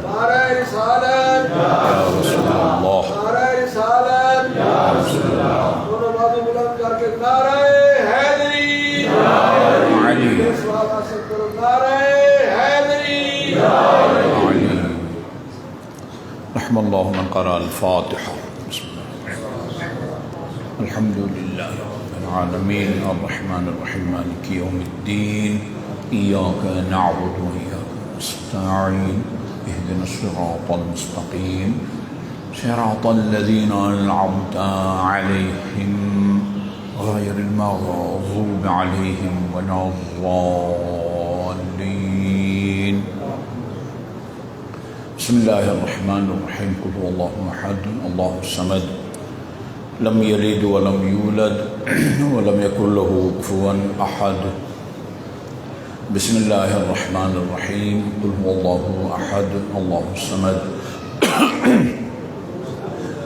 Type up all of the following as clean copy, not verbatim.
نعرہ رسالت یا رسول اللہ، نعرہ رسالت دونوں بازو بلند کر کے نعرہ حیدری علی اس والا سے کرو نعرہ حیدری علی. رحم اللہ من قرأ الفاتحہ. بسم اللہ الحمد للہ رب العالمین الرحمن الرحیم مالک یوم الدین ایاک نعبد و ایاک نستعین اهدنا الصراط المستقیم صراط الذین انعمت علیہم غیر المغضوب علیہم ولا الضالین. بسم اللہ الرحمن الرحیم قل هو اللہ احد اللہ الصمد لم یلد ولم یولد ولم یکن له کفوا احد. بسم اللہ الرحمن الرحیم قل هو اللہ احد اللہ الصمد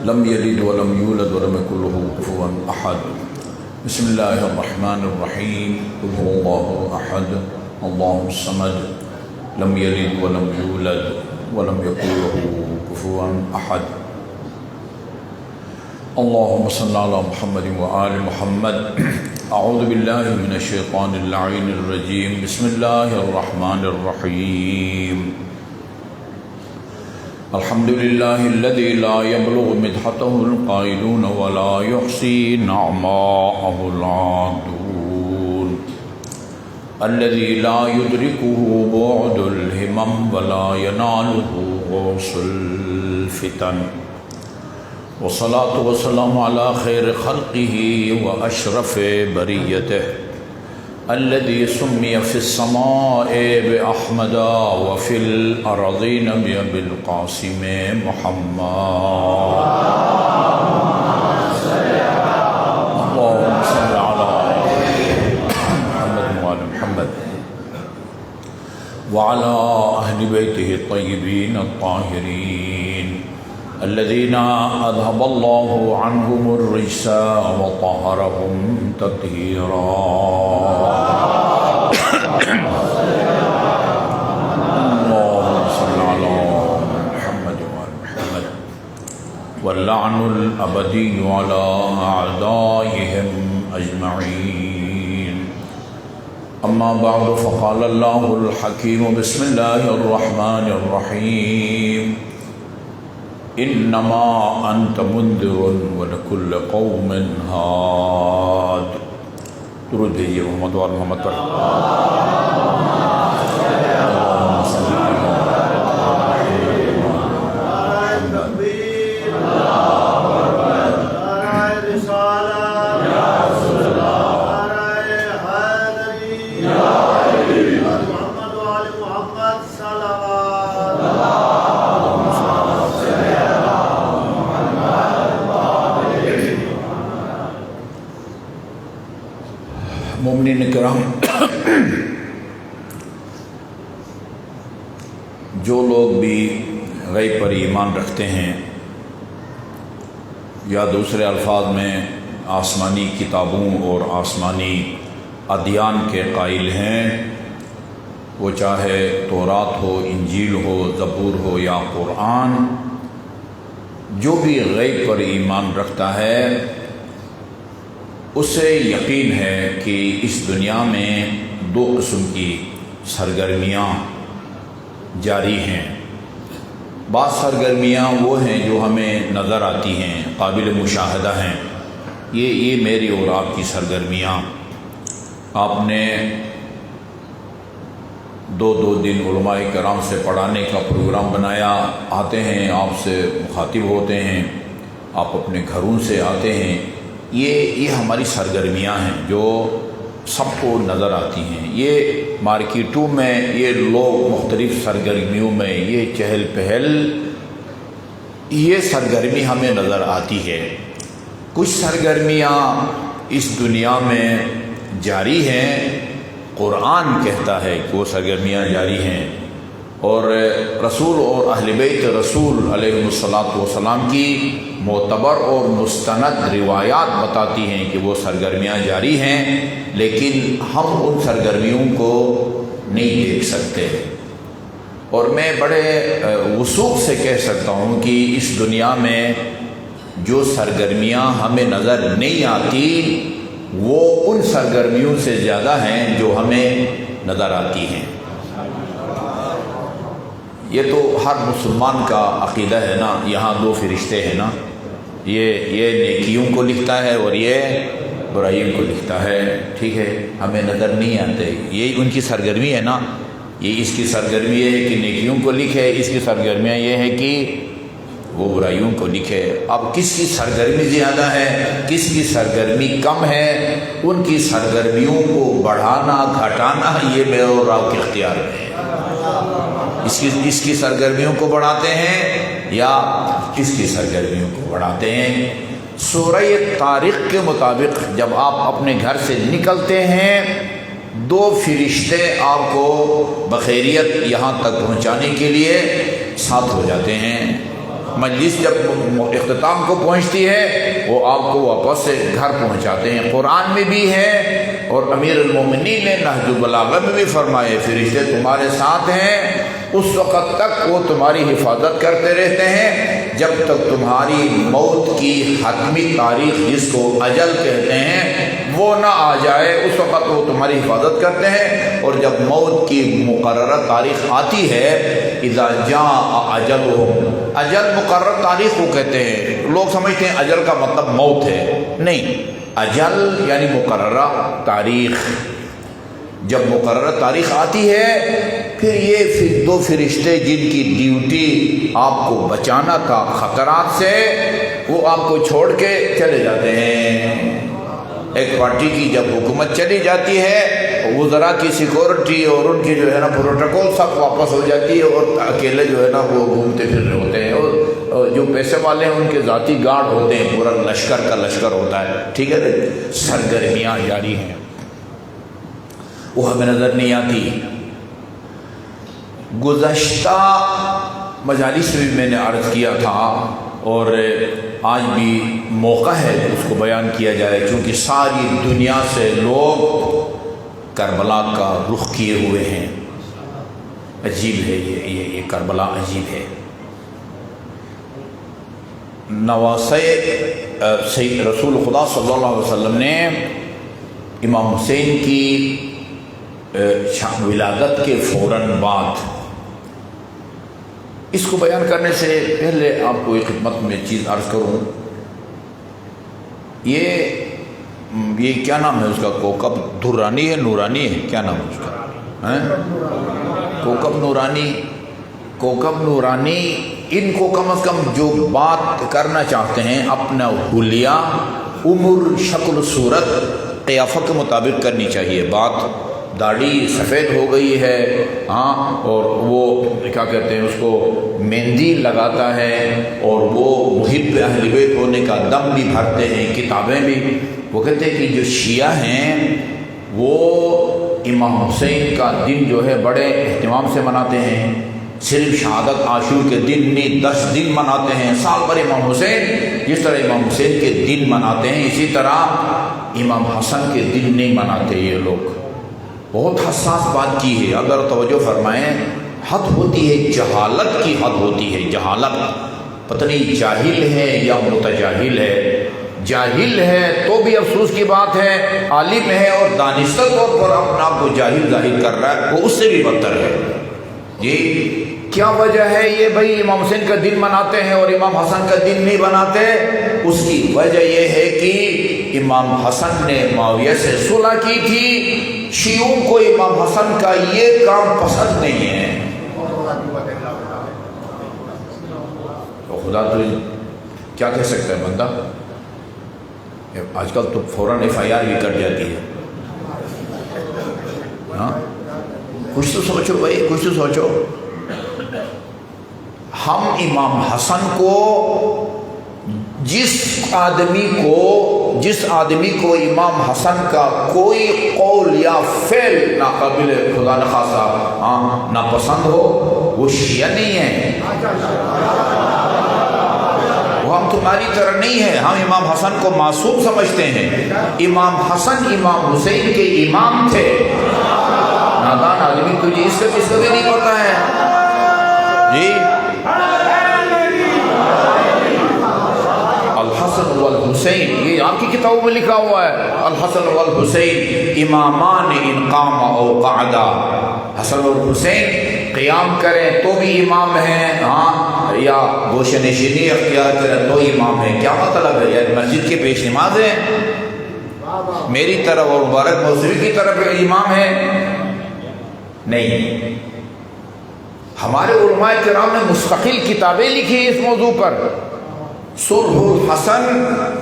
لم یلد ولم یولد ولم یکن له کفوا احد. بسم اللہ الرحمن الرحیم قل هو اللہ احد اللہ الصمد لم یلد ولم یولد ولم یکن له کفوا احد. اللہم صلی علی محمد وآل محمد. اعوذ باللہ من الشیطان اللعین الرجیم. بسم اللہ الرحمن الرحیم. الحمد للہ الذی لا یبلغ مدحته القائلون ولا یحصی نعماءه العادون. الذي لا يدركه بعد الهمم ولا يناله غوص الفتن. والصلاة والسلام على خير خلقه وأشرف بريته الذي سمي في السماء بأحمد وفي الأرضين بأبي القاسم محمد. اللهم صل على وعلى أهل بيته الطيبين الطاهرين الذين أذهب الله عنهم الرجس وطهرهم تطهيرا. اللهم صل على محمد وآل محمد واللعن الأبدي على أعدائهم أجمعين. اما بعد فقال اللہ الحکیم بسم اللہ الرحمن الرحیم انما انت منذر ولکل قوم ہاد. درود بھیجیے محمد وآل محمد پر. مومنین کرام، جو لوگ بھی غیب پر ایمان رکھتے ہیں یا دوسرے الفاظ میں آسمانی کتابوں اور آسمانی ادیان کے قائل ہیں، وہ چاہے تورات ہو، انجیل ہو، زبور ہو یا قرآن، جو بھی غیب پر ایمان رکھتا ہے اسے یقین ہے کہ اس دنیا میں دو قسم کی سرگرمیاں جاری ہیں. بعض سرگرمیاں وہ ہیں جو ہمیں نظر آتی ہیں، قابل مشاہدہ ہیں. یہ میری اور آپ کی سرگرمیاں. آپ نے دو دن علماء کرام سے پڑھانے کا پروگرام بنایا، آتے ہیں، آپ سے مخاطب ہوتے ہیں، آپ اپنے گھروں سے آتے ہیں. یہ ہماری سرگرمیاں ہیں جو سب کو نظر آتی ہیں. یہ مارکیٹوں میں یہ لوگ مختلف سرگرمیوں میں یہ چہل پہل، یہ سرگرمی ہمیں نظر آتی ہے. کچھ سرگرمیاں اس دنیا میں جاری ہیں، قرآن کہتا ہے کہ وہ سرگرمیاں جاری ہیں، اور رسول اور اہل بیت رسول علیہ السلام کی معتبر اور مستند روایات بتاتی ہیں کہ وہ سرگرمیاں جاری ہیں، لیکن ہم ان سرگرمیوں کو نہیں دیکھ سکتے. اور میں بڑے وثوق سے کہہ سکتا ہوں کہ اس دنیا میں جو سرگرمیاں ہمیں نظر نہیں آتی وہ ان سرگرمیوں سے زیادہ ہیں جو ہمیں نظر آتی ہیں۔ یہ تو ہر مسلمان کا عقیدہ ہے نا، یہاں دو فرشتے ہیں نا، یہ نیکیوں کو لکھتا ہے اور یہ برائیوں کو لکھتا ہے، ٹھیک ہے، ہمیں نظر نہیں آتے، یہ ان کی سرگرمی ہے نا، یہ اس کی سرگرمی ہے کہ نیکیوں کو لکھے، اس کی سرگرمیاں یہ ہے کہ وہ برائیوں کو لکھے۔ اب کس کی سرگرمی زیادہ ہے، کس کی سرگرمی کم ہے، ان کی سرگرمیوں کو بڑھانا گھٹانا یہ میرے اور آپ کے اختیار میں ہے۔ اس کی سرگرمیوں کو بڑھاتے ہیں یا اس کی سرگرمیوں کو بڑھاتے ہیں۔ سورہ طارق کے مطابق جب آپ اپنے گھر سے نکلتے ہیں، دو فرشتے آپ کو بخیریت یہاں تک پہنچانے کے لیے ساتھ ہو جاتے ہیں۔ مجلس جب اختتام کو پہنچتی ہے وہ آپ کو واپس سے گھر پہنچاتے ہیں۔ قرآن میں بھی ہے اور امیر المومنین نے نہج البلاغہ میں بھی فرمائے فرشتے تمہارے ساتھ ہیں اس وقت تک وہ تمہاری حفاظت کرتے رہتے ہیں جب تک تمہاری موت کی حتمی تاریخ جس کو اجل کہتے ہیں وہ نہ آ جائے، اس وقت وہ تمہاری حفاظت کرتے ہیں، اور جب موت کی مقررہ تاریخ آتی ہے اذا جاء اجلهم، اجل مقرر تاریخ کو کہتے ہیں۔ لوگ سمجھتے ہیں اجل کا مطلب موت ہے، نہیں، اجل یعنی مقررہ تاریخ۔ جب مقررہ تاریخ آتی ہے پھر یہ دو فرشتے جن کی ڈیوٹی آپ کو بچانا تھا خطرات سے وہ آپ کو چھوڑ کے چلے جاتے ہیں۔ ایک پارٹی کی جب حکومت چلی جاتی ہے وزراء کی سیکورٹی اور ان کی جو ہے نا پروٹوکول سب واپس ہو جاتی ہے اور اکیلے جو ہے نا وہ گھومتے پھر رہے ہوتے ہیں، اور جو پیسے والے ہیں ان کے ذاتی گارڈ ہوتے ہیں، پورا لشکر کا لشکر ہوتا ہے، ٹھیک ہے۔ سرگرمیاں جاری ہیں وہ ہمیں نظر نہیں آتی۔ گزشتہ مجالس میں میں نے عرض کیا تھا اور آج بھی موقع ہے اس کو بیان کیا جائے، چونکہ ساری دنیا سے لوگ کربلا کا رخ کیے ہوئے ہیں۔ عجیب ہے یہ کربلا عجیب ہے۔ نواسے سید رسول خدا صلی اللہ علیہ وسلم نے امام حسین کی ولادت کے فوراً بعد، اس کو بیان کرنے سے پہلے آپ کو ایک خدمت میں چیز عرض کروں، یہ کیا نام ہے اس کا، کوکب دھرانی ہے، نورانی ہے، کیا نام ہے اس کا، کوکب نورانی، ان کو کم از کم جو بات کرنا چاہتے ہیں اپنا حلیہ، عمر، شکل، صورت قیافہ کے مطابق کرنی چاہیے۔ بات داڑھی سفید ہو گئی ہے، ہاں، اور وہ کیا کہتے ہیں اس کو مہندی لگاتا ہے، اور وہ محب اہل بیت ہونے کا دم بھی بھرتے ہیں، کتابیں بھی۔ وہ کہتے ہیں کہ جو شیعہ ہیں وہ امام حسین کا دن جو ہے بڑے اہتمام سے مناتے ہیں، صرف شہادت عاشور کے دن نہیں 10 دن مناتے ہیں سال بھر امام حسین۔ جس طرح امام حسین کے دن مناتے ہیں اسی طرح امام حسن کے دن نہیں مناتے یہ لوگ۔ بہت حساس بات کی ہے، اگر توجہ فرمائیں، حد ہوتی ہے، جہالت کی حد ہوتی ہے، جہالت، پتہ نہیں جاہل ہے یا متجاہل ہے۔ جاہل ہے تو بھی افسوس کی بات ہے، عالم ہے اور دانستہ طور پر اپنا آپ کو جاہل ظاہر کر رہا ہے، وہ اس سے بھی بدتر ہے۔ یہ کیا وجہ ہے یہ بھائی امام حسین کا دن مناتے ہیں اور امام حسن کا دن نہیں مناتے؟ اس کی وجہ یہ ہے کہ امام حسن نے معاویہ سے صلح کی تھی، شیعوں کو امام حسن کا یہ کام پسند نہیں ہے۔ تو خدا تو کیا کہہ سکتا ہے بندہ، آج کل تو فوراً FIR بھی کٹ جاتی ہے۔ ہاں، کچھ تو سوچو بھائی، کچھ تو سوچو۔ ہم امام حسن کو جس آدمی کو امام حسن کا کوئی قول یا فعل ناقابل خدا نخواستہ ناپسند ہو وہ شیعہ نہیں ہے، وہ ہم تمہاری طرح نہیں ہیں۔ ہم امام حسن کو معصوم سمجھتے ہیں۔ امام حسن امام حسین کے امام تھے۔ نادان آدمی تجھے اس کا بھی نہیں پتا ہے، جی الحسن والحسین، یہ آپ کی کتابوں میں لکھا ہوا ہے، الحسن والحسین امامان ان قام او قعدا، حسن اور حسین قیام کریں تو بھی امام ہیں، ہاں، یا گوشہ نشینی اختیار کریں تو امام ہیں۔ کیا مطلب ہے؟ یعنی مسجد کے پیش نماز ہے میری طرف اور مبارک موسوی کی طرف امام ہے؟ نہیں، ہمارے علماء کرام نے مستقل کتابیں لکھی اس موضوع پر۔ صلح الحسن،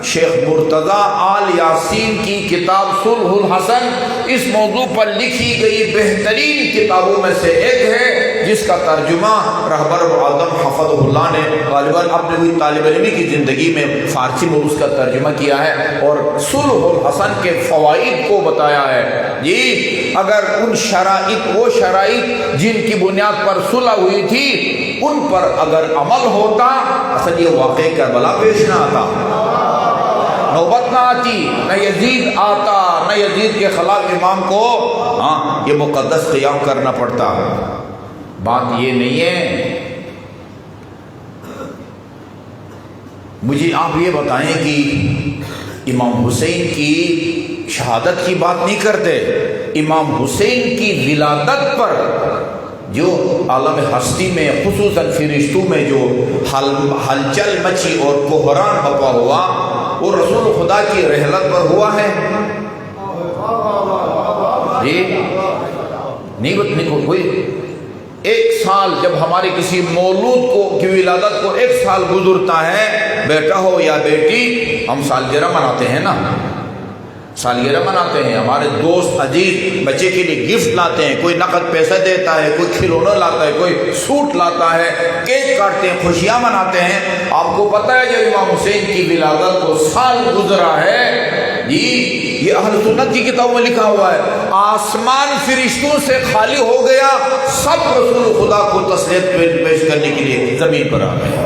شیخ مرتضی آل یاسین کی کتاب صلح الحسن اس موضوع پر لکھی گئی بہترین کتابوں میں سے ایک ہے، جس کا ترجمہ رہبر اعظم حفظہ اللہ نے غالباً اپنے ہوئی طالب علمی کی زندگی میں فارسی میں اس کا ترجمہ کیا ہے اور صلح الحسن کے فوائد کو بتایا ہے۔ جی اگر ان شرائط، وہ شرائط جن کی بنیاد پر صلح ہوئی تھی، ان پر اگر عمل ہوتا، اصل یہ واقعہ کربلا پیش نہ آتا، نوبت نہ آتی، نہ یزید آتا، نہ یزید کے خلاف امام کو یہ مقدس قیام کرنا پڑتا۔ بات یہ نہیں ہے۔ مجھے آپ یہ بتائیں کہ امام حسین کی شہادت کی بات نہیں کرتے، امام حسین کی ولادت پر جو عالم ہستی میں خصوصاً فرشتوں میں جو ہلچل مچی اور کوہران بپا ہوا، وہ رسول خدا کی رحلت پر ہوا ہے۔ جی نہیں، کوئی ایک سال جب ہمارے کسی مولود کو کی ولادت کو ایک سال گزرتا ہے، بیٹا ہو یا بیٹی، ہم سالگرہ مناتے ہیں نا، سالگرہ مناتے ہیں، ہمارے دوست عزیز بچے کے لیے گفٹ لاتے ہیں، کوئی نقد پیسہ دیتا ہے، کوئی کھلونا لاتا ہے، کوئی سوٹ لاتا ہے، کیک کاٹتے ہیں، خوشیاں مناتے ہیں۔ آپ کو پتہ ہے جب امام حسین کی ولادت کو سال گزرا ہے، جی یہ اہل سنت کی کتاب میں لکھا ہوا ہے، آسمان فرشتوں سے خالی ہو گیا، سب رسول خدا کو تسلیت پیش کرنے کے لیے زمین پر آ گئے۔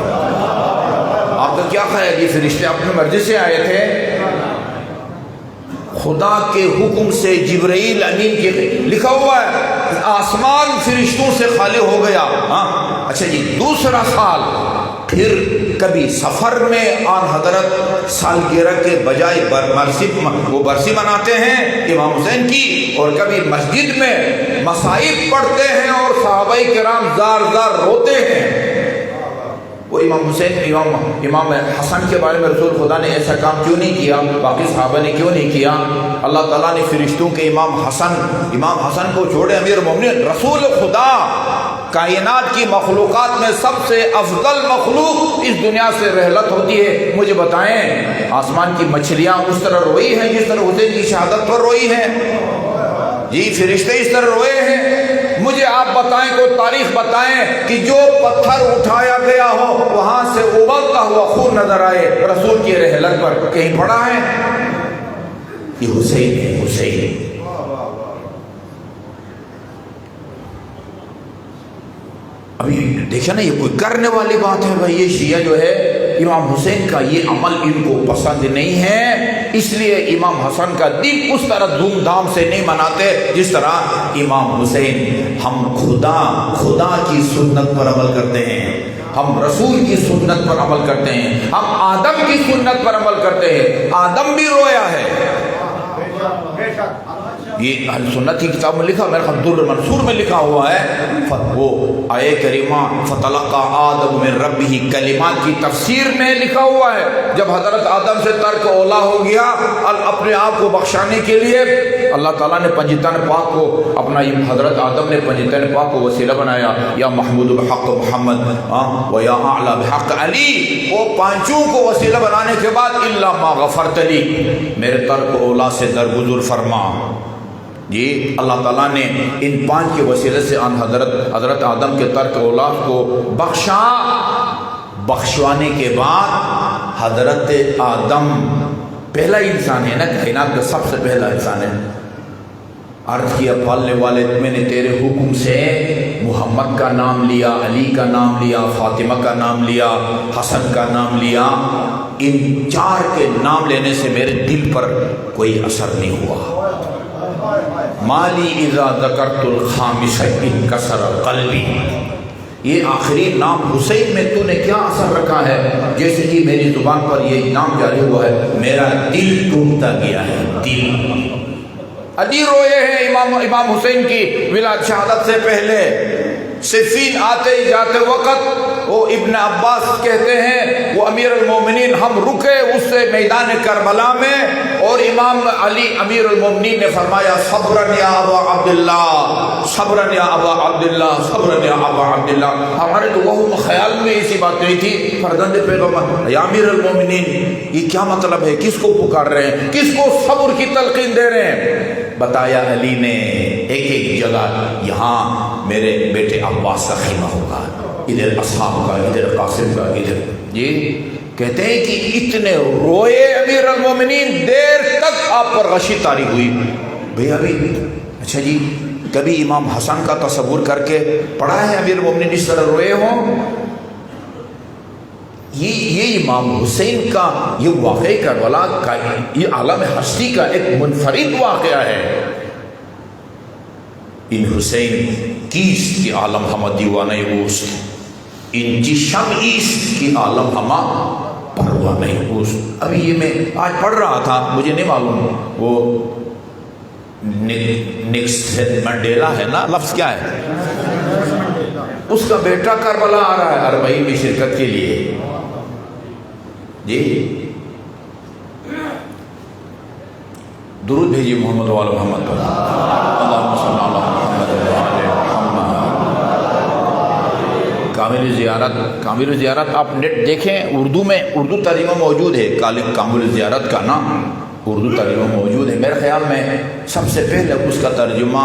آپ کا کیا خیال ہے؟ یہ فرشتے اپنی مرضی سے آئے تھے؟ خدا کے حکم سے جبرائیل امین کے لکھا ہوا ہے آسمان فرشتوں سے خالی ہو گیا۔ اچھا جی، دوسرا سال پھر کبھی سفر میں آن حضرت سالگرہ کے بجائے وہ برسی مناتے ہیں امام حسین کی، اور کبھی مسجد میں مصائب پڑھتے ہیں اور صحابہ کرام زار زار روتے ہیں۔ وہ امام حسین امام حسن کے بارے میں رسول خدا نے ایسا کام کیوں نہیں کیا؟ باقی صحابہ نے کیوں نہیں کیا؟ اللہ تعالیٰ نے فرشتوں کے امام حسن کو چھوڑے امیر المومنین، رسول خدا کائنات کی مخلوقات میں سب سے افضل مخلوق اس دنیا سے رحلت ہوتی ہے۔ مجھے بتائیں آسمان کی مچھلیاں اس طرح روئی ہیں جس طرح حسین کی شہادت پر روئی ہیں؟ جی فرشتے اس طرح روئے ہیں؟ مجھے آپ بتائیں، کوئی تاریخ بتائیں کہ جو پتھر اٹھایا گیا ہو وہاں سے ابلتا ہوا خون نظر آئے رسول کی رحلت پر؟ کہیں پڑا ہے؟ یہ حسین ہے، حسین۔ ابھی دیکھا نا، یہ کوئی کرنے والی بات ہے بھائی۔ یہ شیعہ جو ہے امام حسین کا یہ عمل ان کو پسند نہیں ہے، اس لیے امام حسن کا دن اس طرح دھوم دھام سے نہیں مناتے جس طرح امام حسین۔ ہم خدا کی سنت پر عمل کرتے ہیں، ہم رسول کی سنت پر عمل کرتے ہیں، ہم آدم کی سنت پر عمل کرتے ہیں۔ آدم بھی رویا ہے، یہ اہل سنت کی کتاب میں لکھا، میرے خیال در منصور میں لکھا ہوا ہے، وہ آیے کریمہ فتلقى آدم من ربہ کلمات کی تفسیر میں لکھا ہوا ہے۔ جب حضرت آدم سے ترک اولا ہو گیا، اپنے آپ کو بخشانے کے لیے اللہ تعالیٰ نے پنجتن پاک کو اپنا، حضرت آدم نے پنجتن پاک کو وسیلہ بنایا، یا محمود بحق محمد و یا اعلی بحق علی، وہ پانچوں کو وسیلہ بنانے کے بعد الا ما غفرت لی، میرے ترک اولا سے درگزر فرما۔ جی اللہ تعالیٰ نے ان پانچ کے وسیلے سے ان حضرت آدم کے ترک اولاد کو بخشا۔ بخشوانے کے بعد حضرت آدم پہلا انسان ہے نا، کائنات کا سب سے پہلا انسان ہے، عرض کیا پالنے والے میں نے تیرے حکم سے محمد کا نام لیا، علی کا نام لیا، فاطمہ کا نام لیا، حسن کا نام لیا، ان چار کے نام لینے سے میرے دل پر کوئی اثر نہیں ہوا۔ مالی اذا ذکرت الخامس انکسر قلبی، یہ آخری نام حسین میں تو نے کیا اثر رکھا ہے؟ جیسے کہ میری زبان پر یہ نام جاری ہوا ہے، میرا دل ٹوٹتا گیا ہے، دل۔ علی روئے ہیں امام حسین کی ولادت شہادت سے پہلے، صفین آتے جاتے وقت وہ ابن عباس کہتے ہیں وہ امیر المومنین ہم رکے اس سے میدان کربلا میں، اور امام علی امیر المومنین نے فرمایا صبرا یا ابا عبداللہ، صبرا یا ابا عبداللہ، صبرا یا ابا عبداللہ۔ ہمارے تو وہ خیال میں ایسی بات نہیں تھی، فرزند پیغمبر یا امیر المومنین یہ کیا مطلب ہے، کس کو پکار رہے ہیں، کس کو صبر کی تلقین دے رہے ہیں؟ بتایا علی نے ایک ایک جگہ، یہاں میرے بیٹے عباس کا خیمہ ہوگا، ادھر اصحاب کا، ادھر قاسم کا، ادھر۔ جی کہتے ہیں کہ اتنے روئے امیر المومنین، دیر تک آپ پر غشی طاری ہوئی۔ بھئی ابھی اچھا جی کبھی امام حسن کا تصور کر کے پڑھا ہے امیر المومنین اس طرح روئے ہوں؟ یہ امام حسین کا یہ واقعہ کربلا کا یہ عالم ہستی کا ایک منفرد واقعہ ہے۔ ان حسین کیست کی عالم ہمہ دیوانہ اوست، ان چشم ایست کی عالم ہمہ پروانہ اوست۔ ابھی یہ میں آج پڑھ رہا تھا، مجھے نہیں معلوم وہ نیکسن منڈیلا ہے نا، لفظ کیا ہے، اس کا بیٹا کربلا آ رہا ہے اربعین میں شرکت کے لیے۔ جی درود بھیجیے محمد و آل محمد پر، اللہم صلی علی محمد و آل محمد۔ کامل زیارت آپ نیٹ دیکھیں، اردو میں اردو ترجمہ موجود ہے، کامل زیارت کا نا اردو ترجمہ موجود ہے۔ میرے خیال میں سب سے پہلے اس کا ترجمہ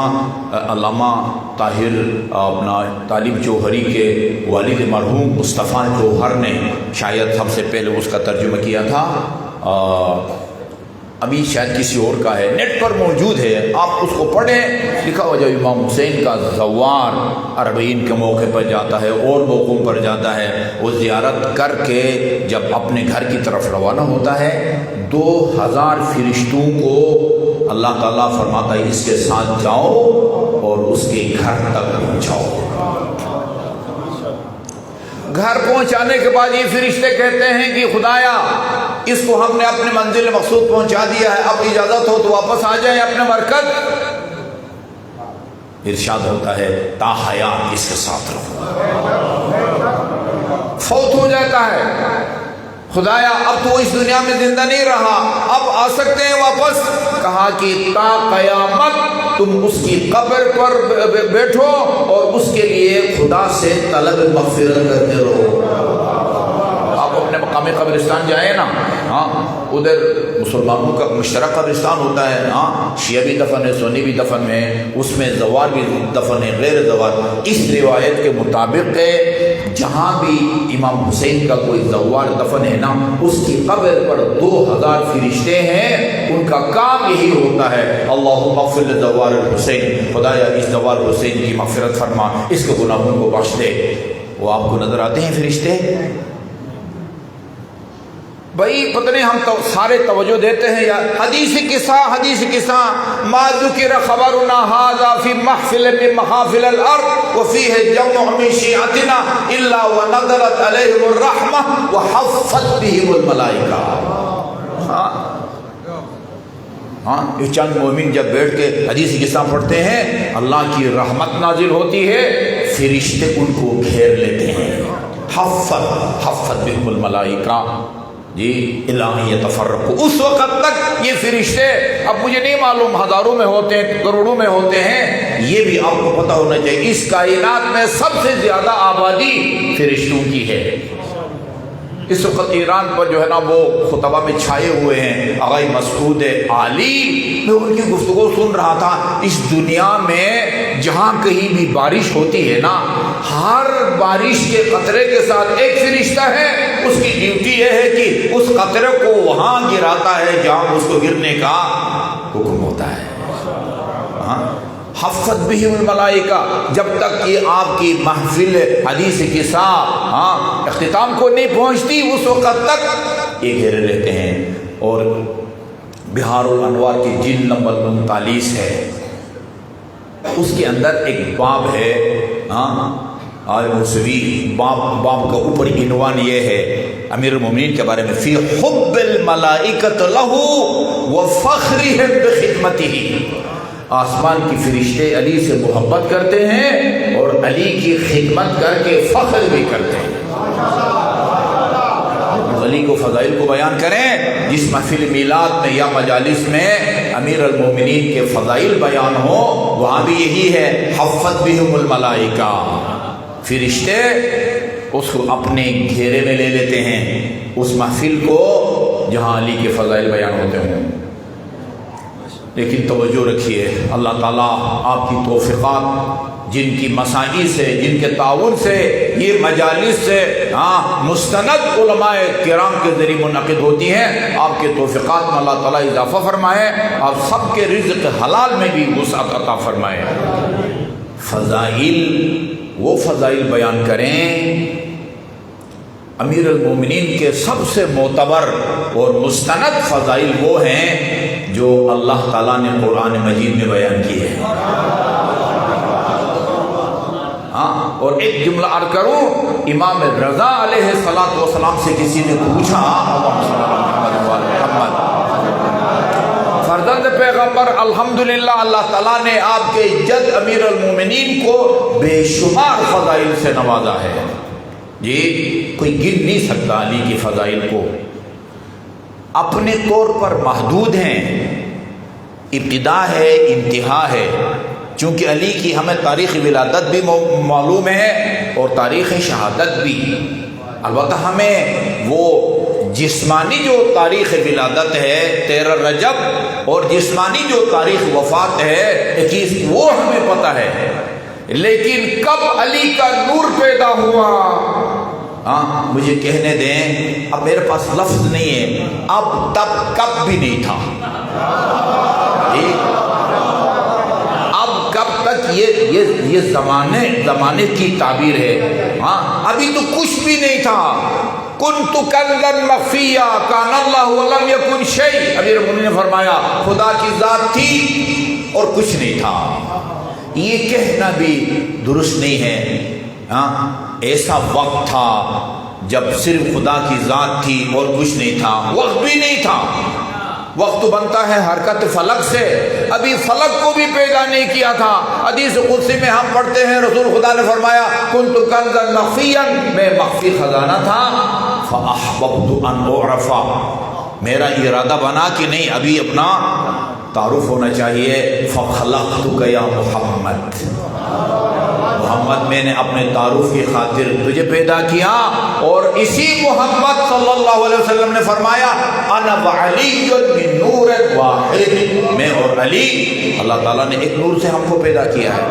علامہ طاہر اپنا طالب جوہری کے والد مرحوم مصطفیٰ جوہر نے شاید سب سے پہلے اس کا ترجمہ کیا تھا، ابھی شاید کسی اور کا ہے، نیٹ پر موجود ہے، آپ اس کو پڑھیں۔ لکھا ہوا جب امام حسین کا زوار اربعین کے موقع پر جاتا ہے اور موقعوں پر جاتا ہے، وہ زیارت کر کے جب اپنے گھر کی طرف روانہ ہوتا ہے، 2000 فرشتوں کو اللہ تعالیٰ فرماتا ہے اس کے ساتھ جاؤ اور اس کے گھر تک پہنچاؤ۔ گھر پہنچانے کے بعد یہ فرشتے کہتے ہیں کہ خدایا اس کو ہم نے اپنے منزل مقصود پہنچا دیا ہے، اب اجازت ہو تو واپس آ جائیں اپنے مرکز۔ ارشاد ہوتا ہے تا حیات اس کے ساتھ رہو۔ فوت ہو جاتا ہے، خدایا اب تو اس دنیا میں زندہ نہیں رہا، اب آ سکتے ہیں واپس؟ کہا کہ تا قیامت تم اس کی قبر پر بیٹھو اور اس کے لیے خدا سے طلب مغفرت کرتے رہو۔ آپ اپنے مقامی قبرستان جائیں نا، ہاں ادھر مسلمانوں کا مشترک قبرستان ہوتا ہے، ہاں شیعہ بھی دفن ہے، سنی بھی دفن ہے، اس میں زوار بھی دفن ہے، غیر زوار۔ اس روایت کے مطابق جہاں بھی امام حسین کا کوئی زوار دفن ہے نا، اس کی قبر پر 2000 فرشتے ہیں، ان کا کام یہی ہوتا ہے اللہم اغفر لزوار الحسین، خدایا اس زوار حسین کی مغفرت فرما، اس کے گناہوں کو بخش دے۔ وہ آپ کو نظر آتے ہیں فرشتے؟ بھائی پتہ نہیں ہم تو سارے توجہ دیتے ہیں یار، حدیث قصہ ما ذکر خبرنا ھذا فی محفل من محافل الارض وفیہ جمع من شیعتنا الا ونزلت علیہم الرحمہ وحفت بہم الملائکہ۔ ہاں یہ چند مومن جب بیٹھ کے حدیث قصہ پڑھتے ہیں، اللہ کی رحمت نازل ہوتی ہے، فرشتے ان کو گھیر لیتے ہیں۔ حفت بہم الملائکہ، جی الہی یتفرق، اس وقت تک یہ فرشتے، اب مجھے نہیں معلوم ہزاروں میں ہوتے ہیں کروڑوں میں ہوتے ہیں، یہ بھی آپ کو پتہ ہونا چاہیے اس کائنات میں سب سے زیادہ آبادی فرشتوں کی ہے۔ اس وقت ایران پر جو ہے نا وہ خطبہ میں چھائے ہوئے ہیں آغا مسعود عالی، میں ان کی گفتگو سن رہا تھا، اس دنیا میں جہاں کہیں بھی بارش ہوتی ہے نا، ہر بارش کے قطرے کے ساتھ ایک فرشتہ ہے، اس کی ڈیوٹی یہ ہے کہ اس قطرے کو وہاں گراتا ہے جہاں اس کو گرنے کا حکم ہوتا ہے۔ حفت بہم الملائکہ، جب تک یہ آپ کی محفل حدیث قصہ اختتام کو نہیں پہنچتی اس وقت تک یہ گھیرے رہتے ہیں۔ اور بہار الانوار کی جلد نمبر 39 ہے، اس کے اندر ایک باب ہے آل موسوی باب کا اوپری عنوان یہ ہے امیر المومنین کے بارے میں، فی حب الملائکۃ لہ وفخرہم بخدمتہ، آسمان کی فرشتے علی سے محبت کرتے ہیں اور علی کی خدمت کر کے فخر بھی کرتے ہیں۔ علی کو فضائل کو بیان کریں، جس محفل میلاد میں یا مجالس میں امیر المومنین کے فضائل بیان ہو، وہاں بھی یہی ہے، حفت بہم الملائکہ، فرشتے اس کو اپنے گھیرے میں لے لیتے ہیں اس محفل کو جہاں علی کے فضائل بیان ہوتے ہیں۔ لیکن توجہ رکھیے، اللہ تعالیٰ آپ کی توفیقات، جن کی مساعی سے، جن کے تعاون سے یہ مجالس سے مستند علماء کرام کے ذریعے منعقد ہوتی ہیں، آپ کے توفیقات میں اللہ تعالیٰ اضافہ فرمائے، آپ سب کے رزق حلال میں بھی وسعت عطا فرمائے۔ فضائل، وہ فضائل بیان کریں، امیر المومنین کے سب سے معتبر اور مستند فضائل وہ ہیں جو اللہ تعالیٰ نے قرآن مجید میں بیان کی ہے۔ اور ایک جملہ عرض کروں، امام رضا علیہ السلام سے کسی نے پوچھا، فرزند پیغمبر الحمدللہ اللہ تعالیٰ نے آپ کے جد امیر المومنین کو بے شمار فضائل سے نوازا ہے، جی کوئی گن نہیں سکتا علی کی فضائل کو، اپنے طور پر محدود ہیں، ابتدا ہے انتہا ہے، چونکہ علی کی ہمیں تاریخ ولادت بھی معلوم ہے اور تاریخ شہادت بھی، البتہ ہمیں وہ جسمانی جو تاریخ ولادت ہے 13 رجب اور جسمانی جو تاریخ وفات ہے 21، وہ ہمیں پتہ ہے، لیکن کب علی کا نور پیدا ہوا، مجھے کہنے دیں، اب میرے پاس لفظ نہیں ہے، اب تب کب بھی نہیں تھا، اب کب تک یہ زمانے کی تعبیر ہے، ابھی تو کچھ بھی نہیں تھا، کنت کنزا مخفیا کان اللہ ولم یکن شیء، امیر المومنین نے فرمایا خدا کی ذات تھی اور کچھ نہیں تھا، یہ کہنا بھی درست نہیں ہے، ایسا وقت تھا جب صرف خدا کی ذات تھی اور کچھ نہیں تھا، وقت بھی نہیں تھا، وقت بنتا ہے حرکت فلک سے، ابھی فلک کو بھی پیدا نہیں کیا تھا، حدیث قدسی میں ہم پڑھتے ہیں رسول خدا نے فرمایا کنت کنزا مخفیا، میں مخفی خزانہ تھا، فاحببت ان اعرف، میرا ارادہ بنا کہ نہیں ابھی اپنا تعارف ہونا چاہیے، فخلقتک یا محمد، محمد میں نے اپنے تعارف کی خاطر تجھے پیدا کیا، اور اسی محمد صلی اللہ علیہ وسلم نے فرمایا انا وعلی من نور واحد، میں اور علی اللہ تعالیٰ نے ایک نور سے ہم کو پیدا کیا ہے،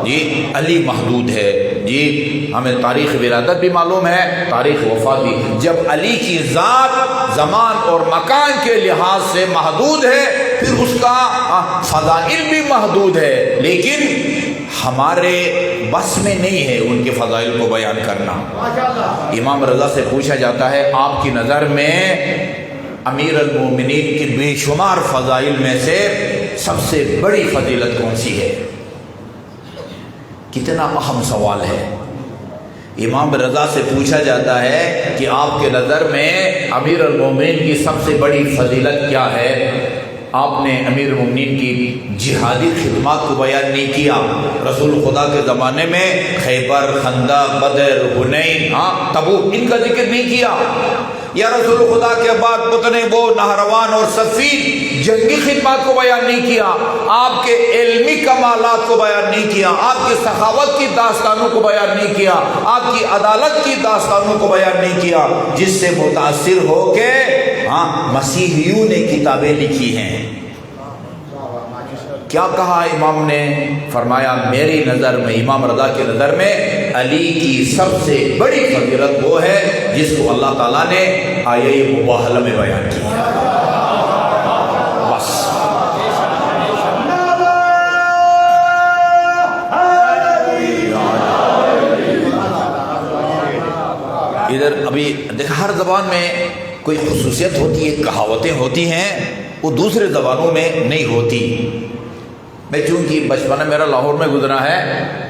جی علی محدود ہے، جی ہمیں تاریخ ولادت بھی معلوم ہے، تاریخ وفات بھی، جب علی کی ذات زمان اور مکان کے لحاظ سے محدود ہے پھر اس کا فضائل بھی محدود ہے، لیکن ہمارے بس میں نہیں ہے ان کے فضائل کو بیان کرنا۔ امام رضا سے پوچھا جاتا ہے آپ کی نظر میں امیر المومنین کی بے شمار فضائل میں سے سب سے بڑی فضیلت کون سی ہے؟ کتنا اہم سوال ہے۔ امام رضا سے پوچھا جاتا ہے کہ آپ کے نظر میں امیر المومنین کی سب سے بڑی فضیلت کیا ہے؟ آپ نے امیر المومنین کی جہادی خدمات کو بیان نہیں کیا، رسول خدا کے زمانے میں خیبر، خندق، بدر، حنین، تبوک، ان کا ذکر نہیں کیا، یا رسول خدا کے بعد پتنے وہ نہروان اور صفین جنگی خدمات کو بیان نہیں کیا، آپ کے علمی کمالات کو بیان نہیں کیا، آپ کی سخاوت کی داستانوں کو بیان نہیں کیا، آپ کی عدالت کی داستانوں کو بیان نہیں کیا، جس سے متاثر ہو کے مسیحیوں نے کتابیں لکھی ہیں۔ کیا کہا امام نے؟ فرمایا میری نظر میں، امام رضا کی نظر میں علی کی سب سے بڑی فضیلت وہ ہے جس کو اللہ تعالیٰ نے آیہ مباہلہ میں بیان کیا ہے۔ بس ادھر ابھی دیکھ، ہر زبان میں کوئی خصوصیت ہوتی ہے، کہاوتیں ہوتی ہیں، وہ دوسرے زبانوں میں نہیں ہوتی۔ میں چونکہ بچپن میرا لاہور میں گزرا ہے،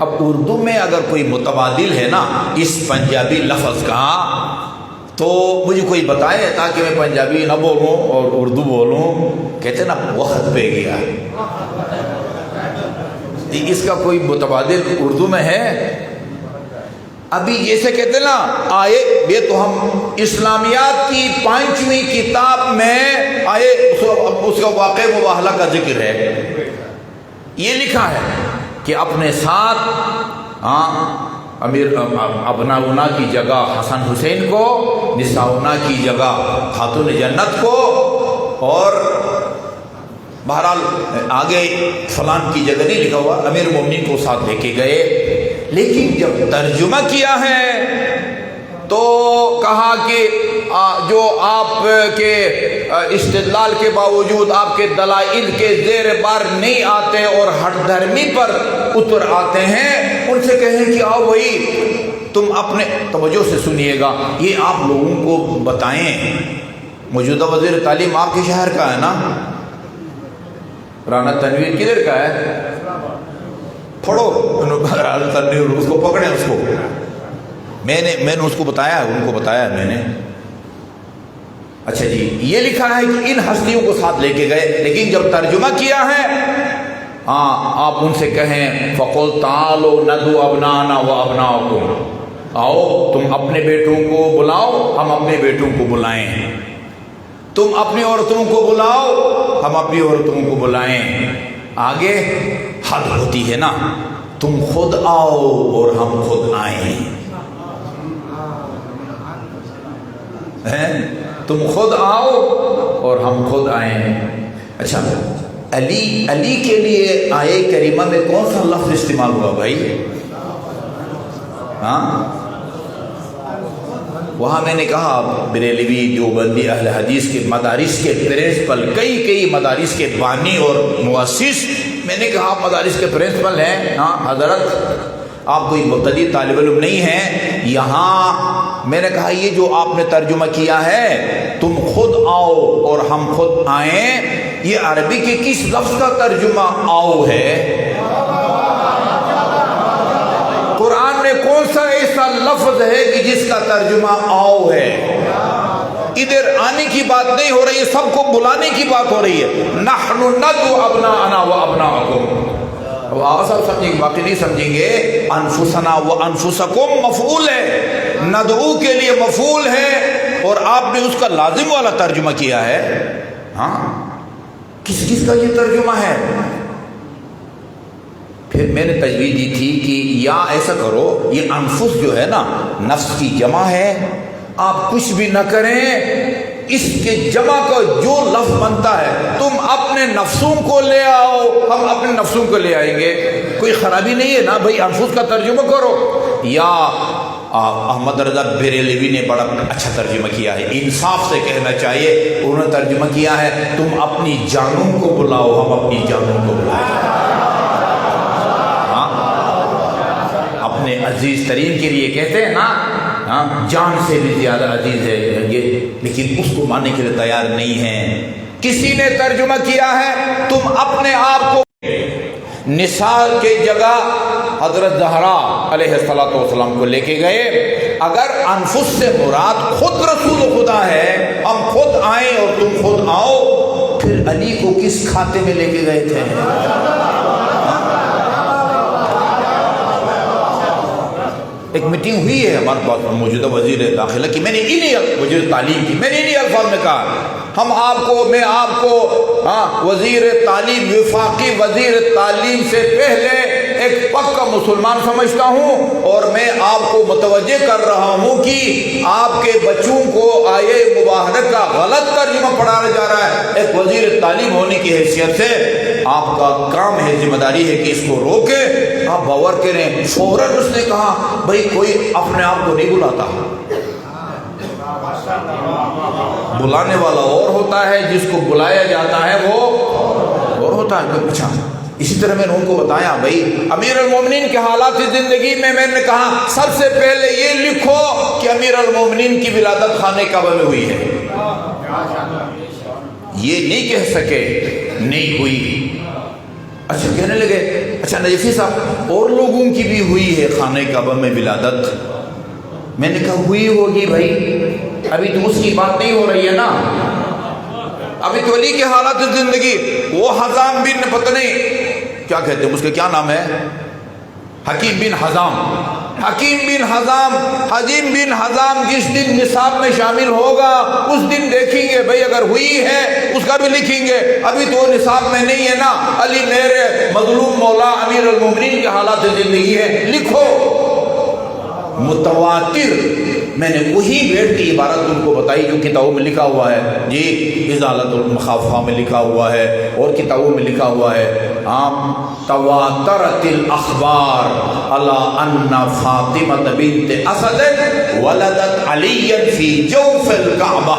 اب اردو میں اگر کوئی متبادل ہے نا اس پنجابی لفظ کا تو مجھے کوئی بتائے تاکہ میں پنجابی نہ بولوں اور اردو بولوں۔ کہتے نا وقت پہ گیا، اس کا کوئی متبادل اردو میں ہے؟ ابھی جیسے کہتے نا آئے، یہ تو ہم اسلامیات کی 5ویں کتاب میں آئے اس کا واقع مباہلہ کا ذکر ہے، یہ لکھا ہے کہ اپنے ساتھ امیر ابناؤنا کی جگہ حسن حسین کو، نساؤنا کی جگہ خاتون جنت کو، اور بہرحال آگے فلان کی جگہ نہیں لکھا ہوا، امیر مومنین کو ساتھ لے کے گئے۔ لیکن جب ترجمہ کیا ہے تو کہا کہ جو آپ کے استدلال کے باوجود آپ کے دلائل کے زیر بار نہیں آتے اور ہٹ دھرمی پر اتر آتے ہیں، ان سے کہیں کہ آؤ بھائی تم اپنے، توجہ سے سنیے گا، یہ آپ لوگوں کو بتائیں۔ موجودہ وزیر تعلیم آپ کے شہر کا ہے نا، رانا تنویر کدھر کا ہے؟ پڑھو تنویر، اس کو پکڑیں، اس کو میں نے اس کو بتایا، ان کو بتایا میں نے۔ اچھا جی، یہ لکھا ہے کہ ان ہستیوں کو ساتھ لے کے گئے، لیکن جب ترجمہ کیا ہے آپ ان سے کہیں فَقُلْ تَعَالُوا نَدْعُوا أَبْنَاءَنَا وَأَبْنَاءَكُمْ، آؤ تم اپنے بیٹوں کو بلاؤ، ہم اپنے بیٹوں کو بلائیں، تم اپنی عورتوں کو بلاؤ، ہم اپنی عورتوں کو بلائیں۔ آگے حد ہوتی ہے نا، تم خود آؤ اور ہم خود آئیں، تم خود آؤ اور ہم خود آئیں۔ اچھا، علی کے لیے آیے کریمہ میں کون سا لفظ استعمال ہوا بھائی؟ وہاں میں نے کہا بریلوی دیوبندی اہل حدیث کے مدارس کے پرنسپل، کئی مدارس کے بانی اور مؤسس، میں نے کہا آپ مدارس کے پرنسپل ہیں، حضرت آپ کوئی مبتدی طالب علم نہیں ہیں، یہاں میں نے کہا یہ جو آپ نے ترجمہ کیا ہے تم خود آؤ اور ہم خود آئیں، یہ عربی کے کس لفظ کا ترجمہ آؤ ہے؟ قرآن میں کون سا ایسا لفظ ہے کہ جس کا ترجمہ آؤ ہے؟ ادھر آنے کی بات نہیں ہو رہی ہے، سب کو بلانے کی بات ہو رہی ہے۔ نحن ندعو ابناءنا وابناءکم، اب آپ سب سمجھیں گے، باقی نہیں سمجھیں گے۔ انفسنا وانفسکم مفعول ہے، ندعو کے لیے مفعول ہے، اور آپ نے اس کا لازم والا ترجمہ کیا ہے۔ کس کا یہ ترجمہ ہے؟ پھر میں نے تجویز دی تھی کہ یا ایسا کرو، یہ انفس جو ہے نا نفس کی جمع ہے، آپ کچھ بھی نہ کریں، اس کے جمع کا جو لفظ بنتا ہے تم اپنے نفسوں کو لے آؤ، ہم اپنے نفسوں کو لے آئیں گے، کوئی خرابی نہیں ہے نا بھائی، انفس کا ترجمہ کرو۔ یا احمد رضا بریلوی نے بڑا اچھا ترجمہ کیا ہے، انصاف سے کہنا چاہیے، انہوں نے ترجمہ کیا ہے تم اپنی جانوں کو بلاؤ، ہم اپنی جانوں کو بلائیں۔ اپنے عزیز ترین کے لیے کہتے ہیں نا، جان سے بھی زیادہ عزیز ہے یہ، لیکن اس کو ماننے کے لیے تیار نہیں ہیں۔ کسی نے ترجمہ کیا ہے تم اپنے آپ کو، نساء کے جگہ حضرت زہرا علیہ السلام کو لے کے گئے۔ اگر انفس سے مراد خود رسول خدا ہے، ہم خود آئیں اور تم خود آؤ، پھر علی کو کس کھاتے میں لے کے گئے تھے؟ ایک میٹنگ ہوئی ہے ہمارے پاس موجودہ وزیر داخلہ کی، میں نے وزیر تعلیم کی، میں نے انہی الفاظ میں کہا میں آپ کو وزیر تعلیم، وفاقی وزیر تعلیم سے پہلے ایک پکا مسلمان سمجھتا ہوں، اور میں آپ کو متوجہ کر رہا ہوں کہ آپ کے بچوں کو آیے مبارکہ کا غلط ترجمہ پڑھایا جا رہا ہے۔ ایک وزیر تعلیم ہونے کی حیثیت سے آپ کا کام ہے، ذمہ داری ہے کہ اس کو روکے، آپ باور کریں۔ فوراً اس نے کہا بھائی کوئی اپنے آپ کو نہیں بلاتا، بلانے والا اور ہوتا ہے، جس کو بلایا جاتا ہے وہ اور ہوتا ہے۔ اچھا، اسی طرح میں نے ان کو بتایا بھائی امیر المومنین کے حالات زندگی میں نے کہا سب سے پہلے یہ لکھو کہ امیر المومنین کی ولادت خانہ کعبہ میں ہوئی ہے، یہ نہیں کہہ سکے نہیں ہوئی۔ اچھا کہنے لگے اچھا نجفی صاحب اور لوگوں کی بھی ہوئی ہے خانہ کعبہ میں ولادت؟ میں نے کہا ہوئی ہوگی بھائی، ابھی تو اس کی بات نہیں ہو رہی ہے نا، ابھی تو علی کے حالات زندگی، وہ حزام بن پتہ نہیں کیا کہتے ہیں اس کا کیا نام ہے، حکیم بن حزام، حکیم بن حزام، حکیم بن حزام جس دن نصاب میں شامل ہوگا اس دن دیکھیں گے بھائی، اگر ہوئی ہے اس کا بھی لکھیں گے، ابھی تو نصاب میں نہیں ہے نا، علی میرے مظلوم مولا امیر المومنین کے حالات زندگی ہے، لکھو۔ متواتر میں نے وہی بیٹھ کی عبارت ان کو بتائی جو کتابوں میں لکھا ہوا ہے، جی ازالۃ المخافہ میں لکھا ہوا ہے اور کتابوں میں لکھا ہوا ہے، تواترت الاخبار علی ان فاطمہ بنت اسد ولدت علی فی جوف الکعبہ،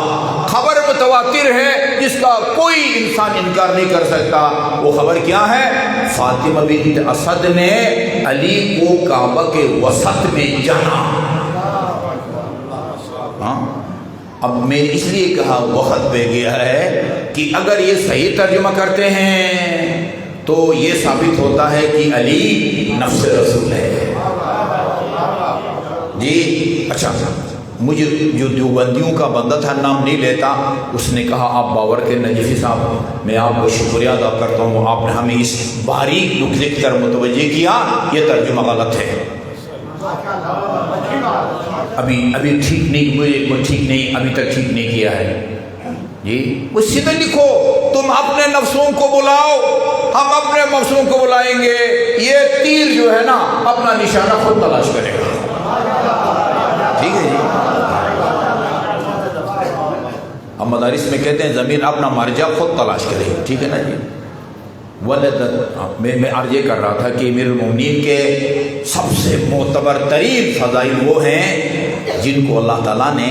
خبر متواتر ہے جس کا کوئی انسان انکار نہیں کر سکتا۔ وہ خبر کیا ہے؟ فاطمہ بنت اسد نے علی کو کعبہ کے وسط میں جنا۔ اب میں اس لیے کہا وقت پہ گیا ہے کہ اگر یہ صحیح ترجمہ کرتے ہیں تو یہ ثابت ہوتا ہے کہ علی نفس رسول ہے جی۔ اچھا مجھے جو دیوبندیوں کا بندہ تھا نام نہیں لیتا، اس نے کہا آپ باور کے نجفی صاحب میں آپ کو شکریہ ادا کرتا ہوں، آپ نے ہمیں اس باریک نقطے لکھ کر متوجہ کیا، یہ ترجمہ غلط ہے۔ ابھی ٹھیک نہیں، مجھے ٹھیک نہیں، ابھی تک ٹھیک نہیں کیا ہے جی۔ وہ سیدھے لکھو، تم اپنے نفسوں کو بلاؤ، ہم اپنے نفسوں کو بلائیں گے، یہ تیر جو ہے نا اپنا نشانہ خود تلاش کرے گا، ٹھیک ہے جی۔ ہم مدارس میں کہتے ہیں ضمیر اپنا مرجع خود تلاش کرے گا، ٹھیک ہے نا جی۔ میں عرض یہ کر رہا تھا کہ امیر المومنین کے سب سے معتبر ترین فضائل وہ ہیں جن کو اللہ تعالیٰ نے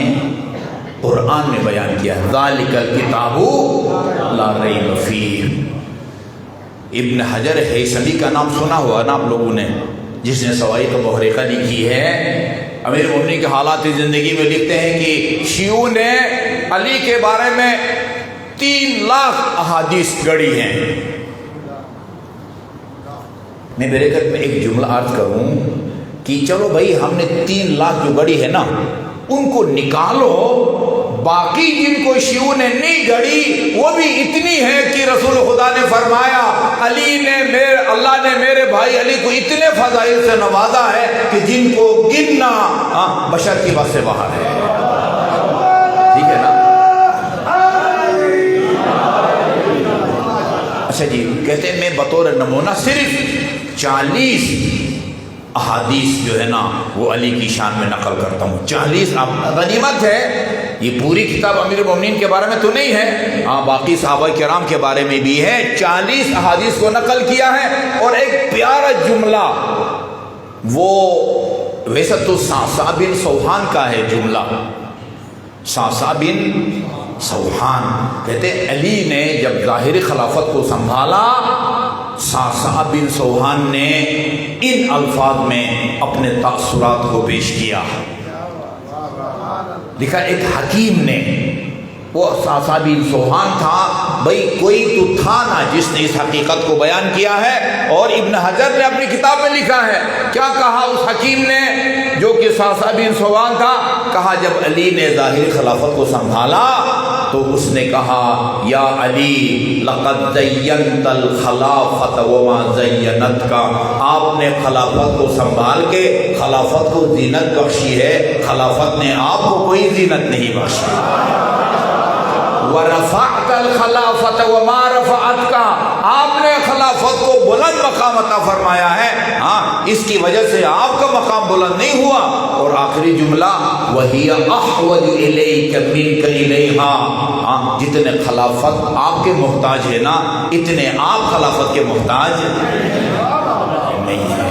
قرآن میں بیان کیا، ذالک الکتاب لا ریب فیہ۔ ابن حجر ہیثمی کا نام سنا ہوا نا آپ لوگوں نے، جس نے صواعق محرقہ لکھی ہے، امیر المومنین کے حالات زندگی میں لکھتے ہیں کہ شیعوں نے علی کے بارے میں 3 لاکھ احادیث گڑھی ہیں۔ میں بریکٹ میں ایک جملہ عرض کروں کہ چلو بھائی ہم نے 3 لاکھ جو گڑھی ہے نا ان کو نکالو، باقی جن کو شیعوں نے نہیں گڑھی وہ بھی اتنی ہے کہ رسول خدا نے فرمایا اللہ نے میرے بھائی علی کو اتنے فضائل سے نوازا ہے کہ جن کو گننا بشر کی بس سے باہر ہے، ٹھیک ہے نا۔ اچھا جی، کہتے ہیں میں بطور نمونہ صرف 40 احادیث جو ہے نا وہ علی کی شان میں نقل کرتا ہوں، 40 غنیمت ہے، یہ پوری کتاب امیر المومنین کے بارے میں تو نہیں ہے، باقی صحابہ کرام کے بارے میں بھی ہے، 40 احادیث کو نقل کیا ہے۔ اور ایک پیارا جملہ، وہ ویسے تو صعصع بن سوحان کا ہے جملہ، صعصع بن سوحان کہتے ہیں علی نے جب ظاہری خلافت کو سنبھالا، صعصع بن سوحان نے ان الفاظ میں اپنے تاثرات کو پیش کیا، لکھا ایک حکیم نے، وہ صعصع بن سوحان تھا بھائی، کوئی تو تھا نا جس نے اس حقیقت کو بیان کیا ہے، اور ابن حجر نے اپنی کتاب میں لکھا ہے، کیا کہا اس حکیم نے جو کہ صعصع بن سوحان تھا، کہا جب علی نے ظاہری خلافت کو سنبھالا تو اس نے کہا یا علی لقد زینت الخلافت وما زینتک، آپ نے خلافت کو سنبھال کے خلافت کو زینت بخشی ہے، خلافت نے آپ کو کوئی زینت نہیں بخشی۔ ورفعت الخلافت وما رفعتک، آپ نے خلافت کو بلند مقام عطا فرمایا ہے، اس کی وجہ سے آپ کا مقام بلند نہیں ہوا۔ اور آخری جملہ وَهِيَ أَحْوَجُ إِلَيْكَ مِنْكَ إِلَيْهَا، جتنے خلافت آپ کے محتاج ہے نا اتنے آپ خلافت کے محتاج نہیں ہیں۔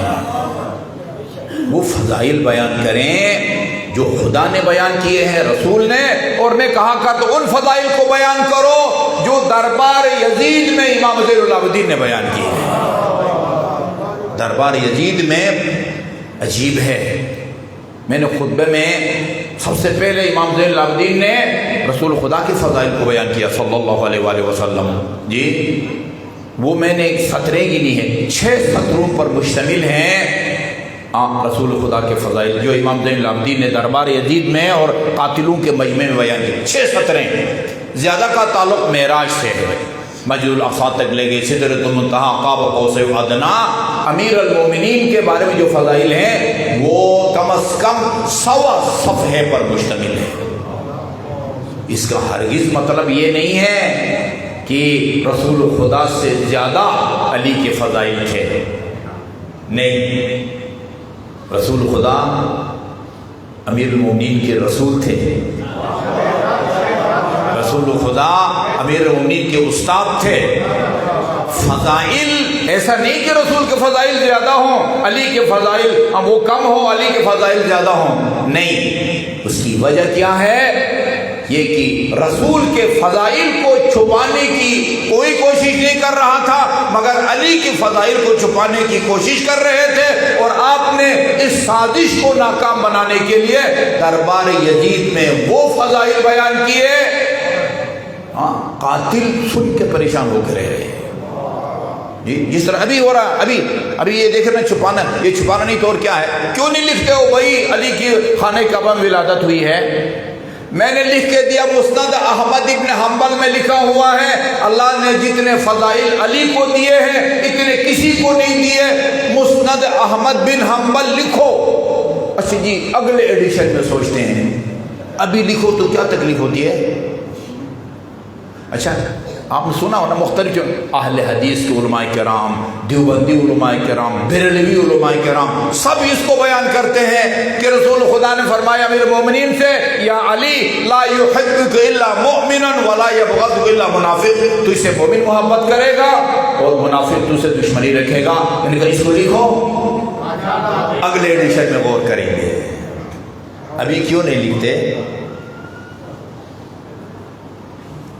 وہ فضائل بیان کریں جو خدا نے بیان کیے ہیں، رسول نے، اور میں کہا کر تو ان فضائل کو بیان کرو جو دربار یزید میں امام زین العابدین نے بیان کیے ہیں۔ دربار یزید میں عجیب ہے، میں نے خطبے میں سب سے پہلے امام زین العابدین نے رسول خدا کے فضائل کو بیان کیا صلی اللہ علیہ وآلہ وسلم جی۔ وہ میں نے سطریں گنی ہیں، 6 سطروں پر مشتمل ہیں رسول خدا کے فضائل، جو امام زین العابدین نے دربار یزید میں اور قاتلوں کے مجمع میں بیان کی۔ 6 سطریں، زیادہ کا تعلق معراج سے ہے، مسجد الاقصی تک لے گئے، سدرۃ المنتہی، قاب قوسین ادنیٰ۔ امیر المومنین کے بارے میں جو فضائل ہیں وہ کم از کم 100 صفحے پر مشتمل ہے۔ اس کا ہرگز مطلب یہ نہیں ہے کہ رسول خدا سے زیادہ علی کے فضائل تھے، نہیں، رسول خدا امیر المومنین کے رسول تھے، رسول خدا امیر المومنین کے استاد تھے۔ فضائل ایسا نہیں کہ رسول کے فضائل زیادہ ہوں، علی کے فضائل وہ کم ہوں، علی کے فضائل زیادہ ہوں، نہیں۔ اس کی وجہ کیا ہے؟ یہ کہ رسول کے فضائل کو چھپانے کی کوئی کوشش نہیں کر رہا تھا، مگر علی کے فضائل کو چھپانے کی کوشش کر رہے تھے، اور آپ نے اس سازش کو ناکام بنانے کے لیے دربار یزید میں وہ فضائل بیان کیے، قاتل سن کے پریشان ہو کے رہ رہے ہیں۔ جس طرح ابھی ہو رہا، ابھی یہ دیکھ رہے ہیں چھپانا، یہ چھپانا نہیں تو اور کیا ہے؟ کیوں نہیں لکھتے ہو بھائی علی کی خانہ کعبہ میں ولادت ہوئی ہے؟ میں نے لکھ کے دیا، مسند احمد ابن حنبل میں لکھا ہوا ہے، اللہ نے جتنے فضائل علی کو دیے ہیں اتنے کسی کو نہیں دیے۔ مسند احمد بن حنبل لکھو۔ اچھا جی، اگلے ایڈیشن میں سوچتے ہیں ابھی لکھو تو کیا تکلیف ہوتی ہے؟ اچھا، آپ نے سنا ہونا مختلف اہل حدیث کے علماء کرام، دیوبندی علماء کرام، بریلوی علماء کرام، سب اس کو بیان کرتے ہیں کہ رسول خدا نے فرمایا امیر المومنین سے، یا علی لا یحبک الا مؤمنا ولا یبغضک الا منافق، تو اس سے مومن محبت کرے گا اور منافق تو سے دشمنی رکھے گا۔ ان کا اس کو لکھو، اگلے ایڈیشن میں غور کریں گے۔ ابھی کیوں نہیں لکھتے؟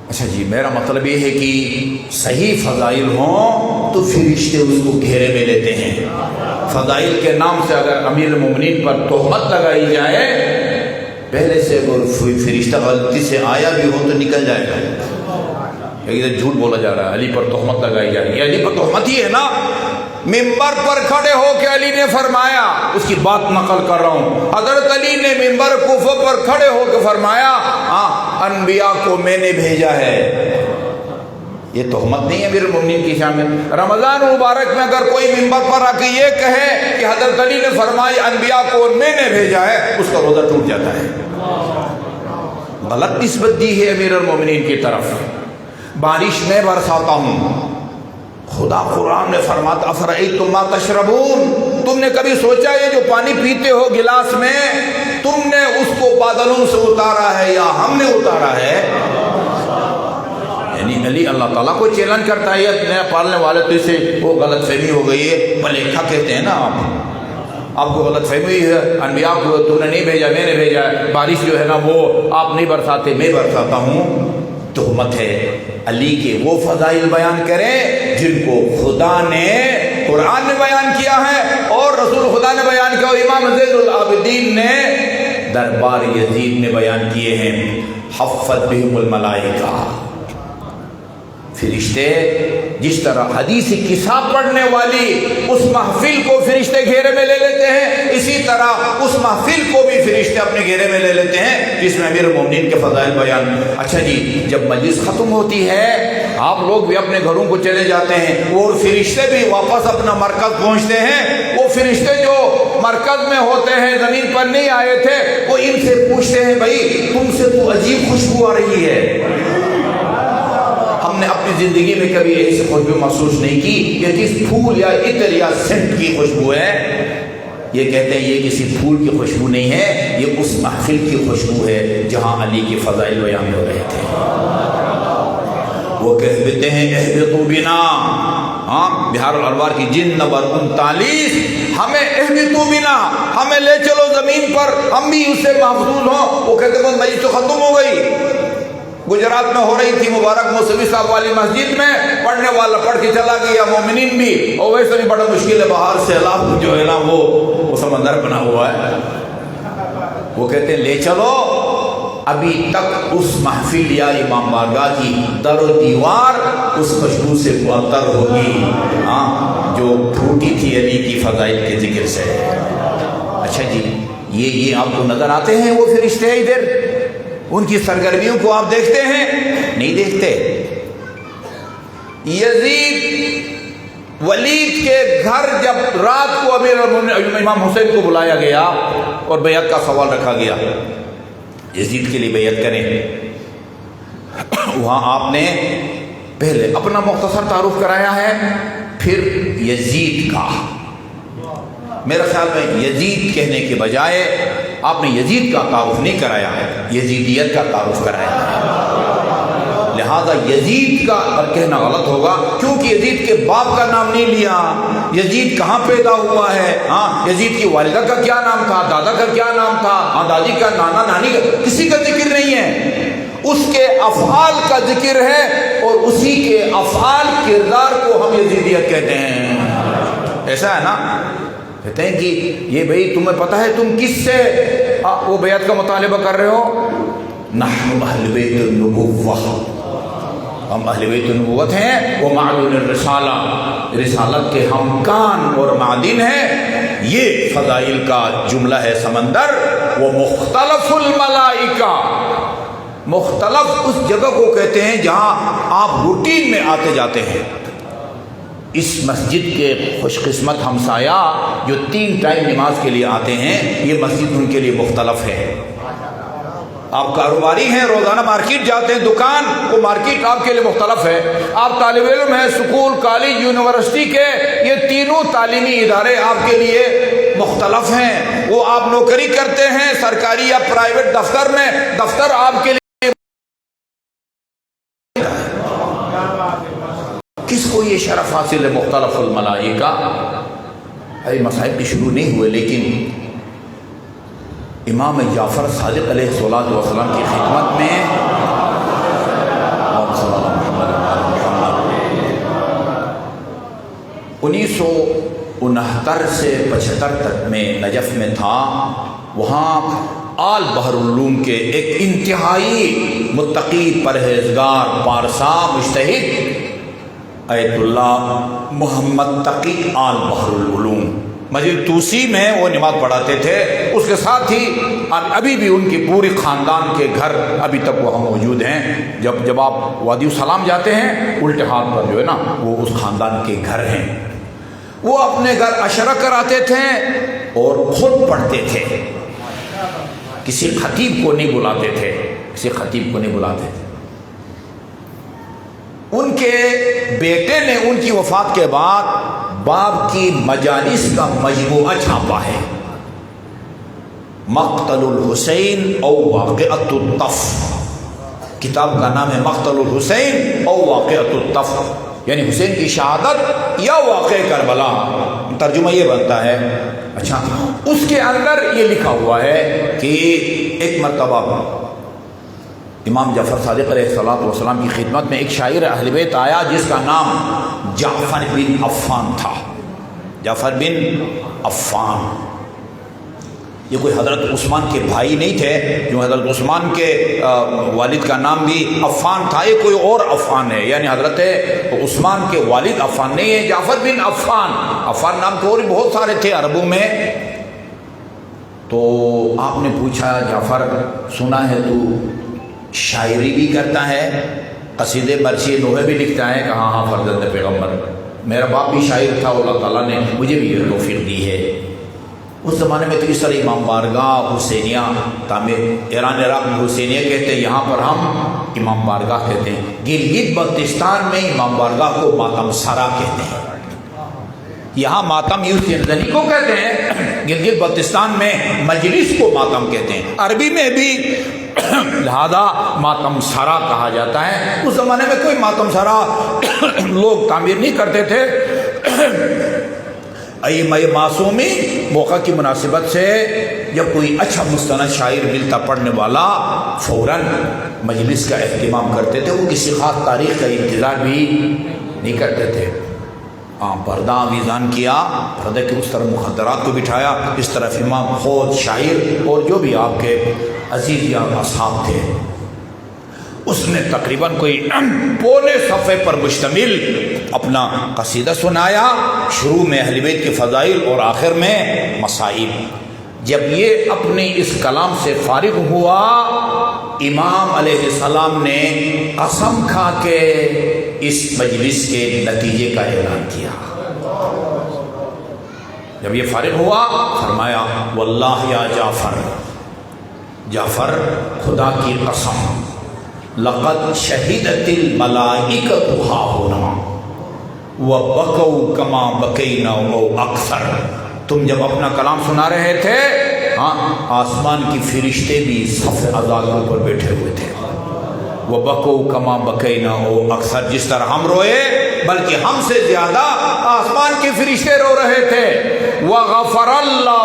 اچھا جی، میرا مطلب یہ ہے کہ صحیح فضائل ہوں تو فرشتے اس کو گھیرے میں لیتے ہیں۔ فضائل کے نام سے اگر امیر المومنین پر تہمت لگائی جائے، پہلے سے اگر فرشتہ غلطی سے آیا بھی ہو تو نکل جائے گا۔ ادھر جھوٹ بولا جا رہا ہے، علی پر تہمت لگائی جا رہی ہے، علی پر تہمت ہی ہے نا۔ ممبر پر کھڑے ہو کے علی نے فرمایا، اس کی بات نقل کر رہا ہوں، حضرت علی نے ممبر کوفہ پر کھڑے ہو کے فرمایا، انبیاء کو میں نے بھیجا ہے۔ یہ تہمت نہیں ہے امیر المومنین کی شان میں۔ رمضان مبارک میں اگر کوئی ممبر پر آ کے یہ کہے کہ حضرت علی نے فرمایا انبیاء کو میں نے بھیجا ہے، اس کا روزہ ٹوٹ جاتا ہے۔ غلط نسبت دی ہے امیر المومنین کی طرف۔ بارش میں برساتا ہوں، خدا قرآن نے فرماتا افرأیتم ما تشربون، تم نے کبھی سوچا یہ جو پانی پیتے ہو گلاس میں، تم نے اس کو بادلوں سے اتارا ہے یا ہم نے اتارا ہے؟ یعنی علی اللہ تعالیٰ کو چیلنج کرتا ہے، یہ نیا پالنے والے تو اسے وہ غلط فہمی ہو گئی ہے، ملیکہ کہتے ہیں نا آپ کو غلط فہمی ہوئی ہے، انبیاء کو تو نے نہیں بھیجا میں نے بھیجا ہے، بارش جو ہے نا وہ آپ نہیں برساتے میں برساتا ہوں۔ تہمت ہے۔ علی کے وہ فضائل بیان کریں جن کو خدا نے قرآن میں بیان کیا ہے اور رسول خدا نے بیان کیا، امام زین العابدین نے دربار یزید میں بیان کیے ہیں۔ حفت بہم الملائکہ، فرشتے جس طرح حدیث قصہ پڑھنے والی اس محفل کو فرشتے گھیرے میں لے لیتے ہیں، اسی طرح اس محفل کو بھی فرشتے اپنے گھیرے میں لے لیتے ہیں جس میں امیر المومنین کے فضائل بیان۔ اچھا جی، جب مجلس ختم ہوتی ہے آپ لوگ بھی اپنے گھروں کو چلے جاتے ہیں، اور فرشتے بھی واپس اپنا مرکز پہنچتے ہیں۔ وہ فرشتے جو مرکز میں ہوتے ہیں، زمین پر نہیں آئے تھے، وہ ان سے پوچھتے ہیں بھائی تم سے تو عجیب خوشبو آ رہی ہے، ہم نے اپنی زندگی میں کبھی ایسی خوشبو محسوس نہیں کی، یہ کس پھول یا عطر یا سینٹ کی خوشبو ہے؟ یہ کہتے ہیں یہ کسی پھول کی خوشبو نہیں ہے، یہ اس محفل کی خوشبو ہے جہاں علی کی فضائل بیان ہو رہے تھے۔ وہ کہتے ہیں اہبطوا بنا، بہار الانوار کی جلد نمبر 39، ہمیں اہبطوا بنا، ہمیں لے چلو زمین پر، ہم بھی اس سے محفوظ ہوں۔ وہ کہتے ہیں مجلس تو ختم ہو گئی، گجرات میں ہو رہی تھی مبارک موسوی صاحب والی مسجد میں، پڑھنے والا پڑھ کے چلا گیا، مومنین بھی، اور ویسے بھی بڑا مشکل ہے، باہر سے سیلاب جو ہے نا وہ سمندر بنا ہوا ہے۔ وہ کہتے ہیں لے چلو ابھی تک اس محفل یا امام بارگاہ کی در و دیوار اس خوشبو سے معطر ہوگی جو پھوٹی تھی علی کی فضائل کے ذکر سے۔ اچھا جی، یہ آپ کو نظر آتے ہیں وہ فرشتے ادھر؟ ان کی سرگرمیوں کو آپ دیکھتے ہیں؟ نہیں دیکھتے۔ یزید ولید کے گھر جب رات کو امام حسین کو بلایا گیا اور بیعت کا سوال رکھا گیا، یزید کے لیے بیعت کریں، وہاں آپ نے پہلے اپنا مختصر تعارف کرایا ہے، پھر یزید کا۔ میرا خیال میں یزید کہنے کے بجائے آپ نے یزید کا تعارف نہیں کرایا ہے، یزیدیت کا تعارف کرایا ہے۔ لہذا یزید کا کہنا غلط ہوگا، کیونکہ یزید کے باپ کا نام نہیں لیا۔ یزید کہاں پیدا ہوا ہے؟ یزید کی والدہ کا کیا نام تھا، دادا کا کیا نام تھا، دادی کا، نانا نانی کا، کسی کا ذکر نہیں ہے۔ اس کے افعال کا ذکر ہے، اور اسی کے افعال کردار کو ہم یزیدیت کہتے ہیں۔ ایسا ہے نا؟ کہتے ہیں کہ یہ بھائی تمہیں پتہ ہے تم کس سے وہ بیعت کا مطالبہ کر رہے ہو؟ نحن اہل بیت النبوہ، ہم اہل بیت النبوت ہیں، وہ معدن الرسالہ، رسالت کے ہم کان اور معدن ہیں۔ یہ فضائل کا جملہ ہے سمندر۔ وہ مختلف الملائکہ، مختلف اس جگہ کو کہتے ہیں جہاں آپ روٹین میں آتے جاتے ہیں۔ اس مسجد کے خوش قسمت ہمسایہ جو 3 ٹائم نماز کے لیے آتے ہیں، یہ مسجد ان کے لیے مختلف ہے۔ آپ کاروباری ہیں، روزانہ مارکیٹ جاتے ہیں، دکان، وہ مارکیٹ آپ کے لیے مختلف ہے۔ آپ طالب علم ہیں، سکول، کالج، یونیورسٹی کے، یہ تینوں تعلیمی ادارے آپ کے لیے مختلف ہیں۔ وہ آپ نوکری کرتے ہیں سرکاری یا پرائیویٹ دفتر میں، دفتر آپ کے لیے کس کو یہ شرف حاصل ہے مختلف الملائکہ؟ ابھی مصائب کی شروع نہیں ہوئے، لیکن امام جعفر صادق علیہ الصلوۃ والسلام کی خدمت میں 1969 سے 75 تک میں نجف میں تھا۔ وہاں آل بحر العلوم کے ایک انتہائی متقی، پرہیزگار، پارسا، مجتہد ایت اللہ محمد تقی آل بحر العلوم مسجد توسی میں وہ نماز پڑھاتے تھے۔ اس کے ساتھ ہی ابھی بھی ان کی پوری خاندان کے گھر ابھی تک وہاں موجود ہیں۔ جب آپ وادی السلام جاتے ہیں، الٹے ہاتھ پر جو ہے نا وہ اس خاندان کے گھر ہیں۔ وہ اپنے گھر عشرہ کراتے تھے اور خود پڑھتے تھے، کسی خطیب کو نہیں بلاتے تھے، کسی خطیب کو نہیں بلاتے تھے۔ ان کے بیٹے نے ان کی وفات کے بعد باب کی مجالس کا مجموعہ چھاپا ہے، مقتل الحسین او واقعۃ الطف۔ کتاب کا نام ہے مقتل الحسین او واقعۃ الطف، یعنی حسین کی شہادت یا واقع کربلا، ترجمہ یہ بنتا ہے۔ اچھا، اس کے اندر یہ لکھا ہوا ہے کہ ایک مرتبہ امام جعفر صادق علیہ السلام کی خدمت میں ایک شاعر اہل بیت آیا جس کا نام جعفر بن عفان تھا۔ جعفر بن عفان، یہ کوئی حضرت عثمان کے بھائی نہیں تھے، جو حضرت عثمان کے والد کا نام بھی عفان تھا، یہ کوئی اور عفان ہے، یعنی حضرت عثمان کے والد عفان نہیں ہے، جعفر بن عفان۔ عفان نام تو اور بہت سارے تھے عربوں میں۔ تو آپ نے پوچھا، جعفر سنا ہے تو شاعری بھی کرتا ہے، قصیدے مرثیے نوحے بھی لکھتا ہے؟ کہا ہاں فرزند پیغمبر، میرا باپ بھی شاعر تھا، اللہ تعالیٰ نے مجھے بھی یہ توفیق دی ہے۔ اس زمانے میں تو اس طرح امام بارگاہ حسینیہ تعمیر، ایران عراق میں حسینیہ کہتے ہیں، یہاں پر ہم امام بارگاہ کہتے ہیں۔ گلگت بلتستان میں امام بارگاہ کو ماتم سرا کہتے ہیں، یہاں ماتم حسین زنی کو کہتے ہیں، گلگت بلتستان میں مجلس کو ماتم کہتے ہیں، عربی میں بھی لہذا ماتم سرا کہا جاتا ہے۔ اس زمانے میں کوئی ماتم سرا لوگ تعمیر نہیں کرتے تھے۔ ائمہ معصومی موقع کی مناسبت سے جب کوئی اچھا مستند شاعر ملتا پڑھنے والا، فوراً مجلس کا اہتمام کرتے تھے، وہ کسی خاص تاریخ کا انتظار بھی نہیں کرتے تھے۔ پردہ آویزان کیا، پردے کے اس طرف مخدرات کو بٹھایا، اس طرف امام خود شاعر اور جو بھی آپ کے عزیز یا اصحاب تھے، اس نے تقریباً کوئی پونے صفحے پر مشتمل اپنا قصیدہ سنایا، شروع میں اہل بیت کے فضائل اور آخر میں مصائب۔ جب یہ اپنی اس کلام سے فارغ ہوا، امام علیہ السلام نے قسم کھا کے اس مجلس کے نتیجے کا اعلان کیا۔ جب یہ فارغ ہوا فرمایا واللہ یا جعفر، جعفر خدا کی قسم، لقد شہدت الملائکۃ ہاہنا وبکوا کما بکینا او اکثر۔ تم جب اپنا کلام سنا رہے تھے، آسمان کی فرشتے بھی صف عزا کے اوپر بیٹھے ہوئے تھے، وبکوا کما بکینا او اکثر، جس طرح ہم روئے بلکہ ہم سے زیادہ آسمان کے فرشتے رو رہے تھے۔ وغفر اللہ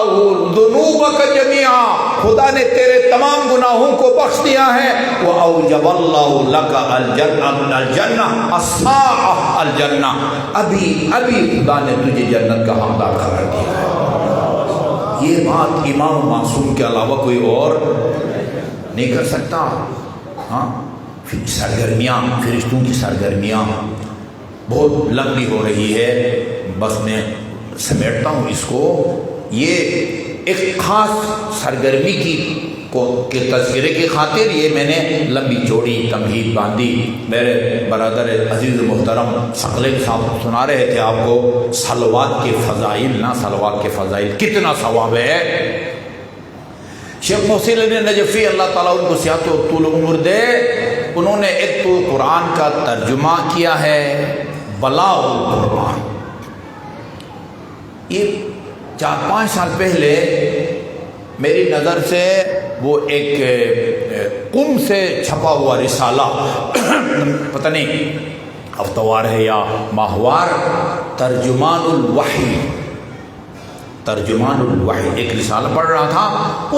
ذنوبک جميعا، خدا نے تیرے تمام گناہوں کو بخش دیا ہے۔ واوجب اللہ لک الجنہ الساعۃ الجنہ، ابھی خدا نے تجھے جنت کا حقدار قرار دیا ہے۔ یہ بات امام معصوم کے علاوہ کوئی اور نہیں کر سکتا۔ سرگرمیاں، فرشتوں کی سرگرمیاں بہت لمبی ہو رہی ہے، بس میں سمیٹتا ہوں اس کو۔ یہ ایک خاص سرگرمی کے تذکرے کی خاطر یہ میں نے لمبی چوڑی تمہید باندھی۔ میرے برادر عزیز محترم ثقلین صاحب سنا رہے تھے آپ کو صلوات کے فضائل، نا صلوات کے فضائل کتنا ثواب ہے۔ شیخ محسن علی نجفی اللہ تعالیٰ ان کو صحت و طول عمر دے، انہوں نے ایک تو قرآن کا ترجمہ کیا ہے بلاغ القرآن۔ یہ 4-5 سال پہلے میری نظر سے وہ ایک قم سے چھپا ہوا رسالہ پتہ نہیں ہفتوار ہے یا ماہوار، ترجمان الوحی، ترجمان الوحی ایک رسالہ پڑھ رہا تھا،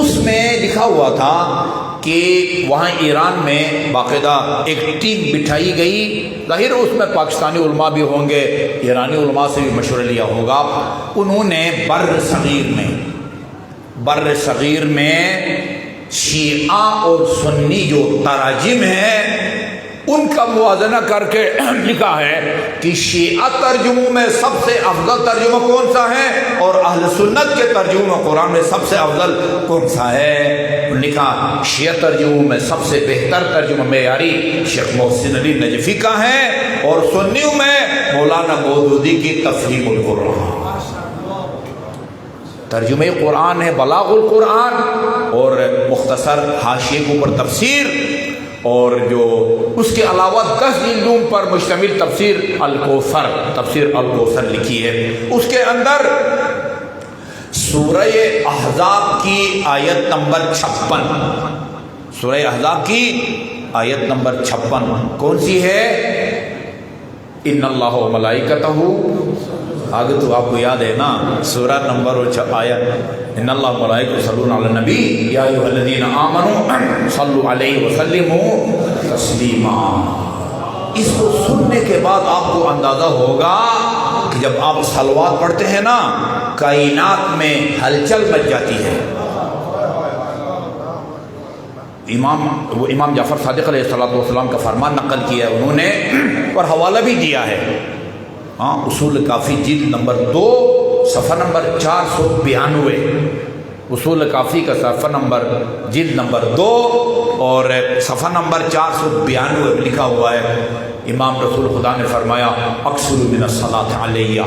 اس میں لکھا ہوا تھا کہ وہاں ایران میں باقاعدہ ایک ٹیم بٹھائی گئی، ظاہر اس میں پاکستانی علماء بھی ہوں گے، ایرانی علماء سے بھی مشورہ لیا ہوگا۔ انہوں نے بر صغیر میں شیعہ اور سنی جو تراجم ہیں ان کا موازنہ کر کے لکھا ہے کہ شیعہ ترجموں میں سب سے افضل ترجمہ کون سا ہے اور اہل سنت کے ترجمہ قرآن میں سب سے افضل کون سا ہے۔ لکھا شیعہ ترجموں میں سب سے بہتر ترجمہ معیاری شیخ محسن علی نجفی کا ہے، اور سنیوں میں مولانا مودودی کی تفہیم القرآن، ترجمہ قرآن ہے بلاغ القرآن، اور مختصر حاشیے کے اوپر تفسیر، اور جو اس کے علاوہ 10 جلدوں پر مشتمل تفسیر الکوثر لکھی ہے۔ اس کے اندر سورہ احزاب کی آیت نمبر 56، سورہ احزاب کی آیت نمبر 56 کون سی ہے؟ ان اللہ و ملائکتہ، آگے تو آپ کو یاد ہے نا، سورہ نمبر آیت ان اللہ و ملائکتہ یصلون علی النبی یا ایھا الذین آمنوا صلوا علیہ وسلموا تسلیما۔ اس کو سننے کے بعد آپ کو اندازہ ہوگا کہ جب آپ صلوات پڑھتے ہیں نا، کائنات میں ہلچل مچ جاتی ہے۔ امام جعفر صادق علیہ السلام کا فرمان نقل کیا ہے انہوں نے، اور حوالہ بھی دیا ہے۔ اصول کافی جلد نمبر 2 صفحہ نمبر 492، اصول کافی کا صفحہ نمبر جلد نمبر 2 اور صفحہ نمبر 492 لکھا ہوا ہے، امام رسول خدا نے فرمایا اکثر من الصلاۃ علیہ،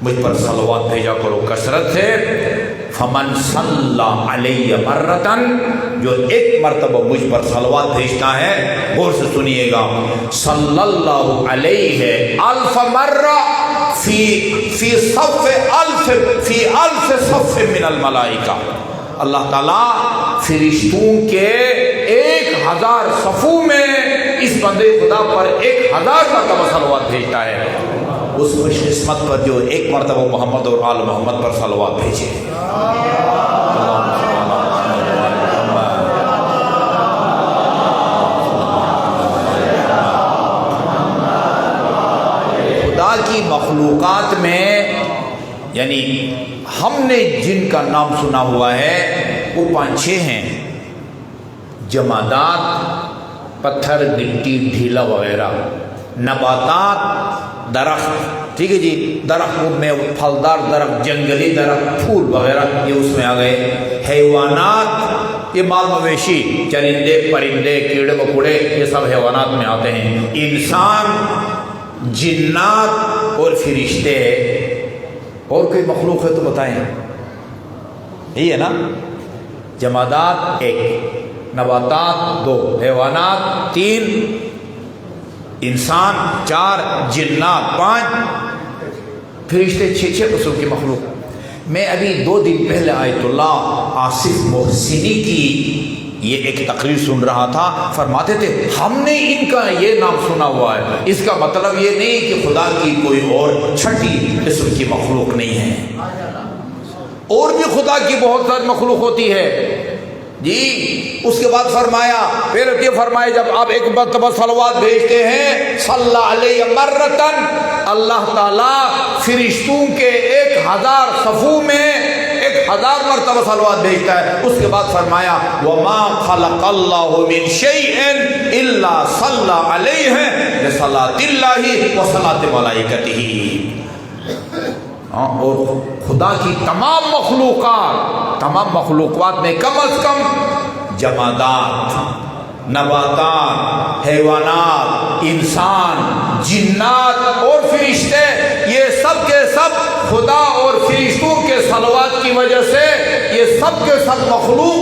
مجھ پر صلوات بھیجا کرو کثرت سے۔ فمن صلی علیہ مرتن، جو ایک مرتبہ مجھ پر صلوات بھیجتا ہے، غور سے سنیے گا، صلی اللہ علیہ الف مرہ فی الف صف من الملائکہ، اللہ تعالیٰ فرشتوں کے 1000 صفوں میں اس بندے خدا پر 1000 مرتبہ صلوات بھیجتا ہے۔ اس خوش قسمت پر جو ایک مرتبہ محمد اور آل محمد پر صلوات بھیجے۔ خدا کی مخلوقات یعنی ہم نے جن کا نام سنا ہوا ہے وہ 5-6 ہیں: جمادات، پتھر، مٹی، ڈھیلا وغیرہ; نباتات، درخت، ٹھیک ہے جی، درخت میں پھلدار درخت، جنگلی درخت، پھول وغیرہ یہ اس میں آ گئے; حیوانات، یہ مال مویشی، چرندے، پرندے، کیڑے مکوڑے، یہ سب حیوانات میں آتے ہیں; انسان، جنات اور فرشتے. اور کوئی مخلوق ہے تو بتائیں. یہی ہے نا؟ جمادات 1، نباتات 2، حیوانات 3، انسان 4، جنات 5، فرشتے 6 قسم کی مخلوق. میں ابھی 2 دن پہلے آیت اللہ آصف محسنی کی یہ ایک تقریر سن رہا تھا. فرماتے تھے ہم نے ان کا یہ نام سنا ہوا ہے، اس کا مطلب یہ نہیں کہ خدا کی کوئی اور 6ٹھی قسم کی مخلوق نہیں ہے، اور بھی خدا کی بہت ساری مخلوق ہوتی ہے جی. اس کے بعد فرمایا، پھر یہ فرمایا جب آپ ایک مرتبہ صلوات بھیجتے ہیں صلی علیہ مرتن، اللہ تعالیٰ فرشتوں کے 1000 صفوں میں 1000 مرتبہ صلوات بھیجتا ہے. اس کے بعد فرمایا وما خلق اللہ من شیء الا صلی علیہ لصلاۃ اللہ وصلاۃ ملائکتہ. اور خدا کی تمام مخلوقات میں کم از کم جمادات، نباتات، حیوانات، انسان، جنات اور فرشتے، یہ سب کے سب خدا اور فرشتوں کے صلوات کی وجہ سے یہ سب کے سب مخلوق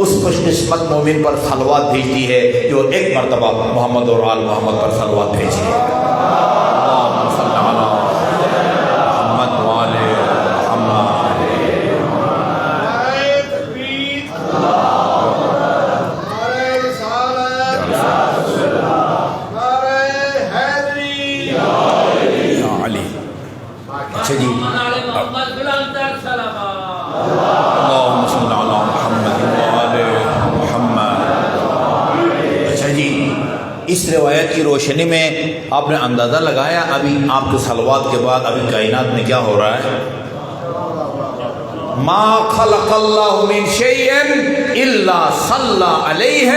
اس خوش قسمت مومن پر صلوات بھیجتی ہے جو ایک مرتبہ محمد اور آل محمد پر صلوات بھیجی ہے. اللہم صلی علی محمد وآل محمد. اچھا جی، اللہم صلی علی محمد وآل محمد. اچھا جی، اس روایت کی روشنی میں آپ نے اندازہ لگایا ابھی آپ کے صلوات کے بعد ابھی کائنات میں کیا ہو رہا ہے؟ ما خلق اللہ من شیء الا صلی علیہ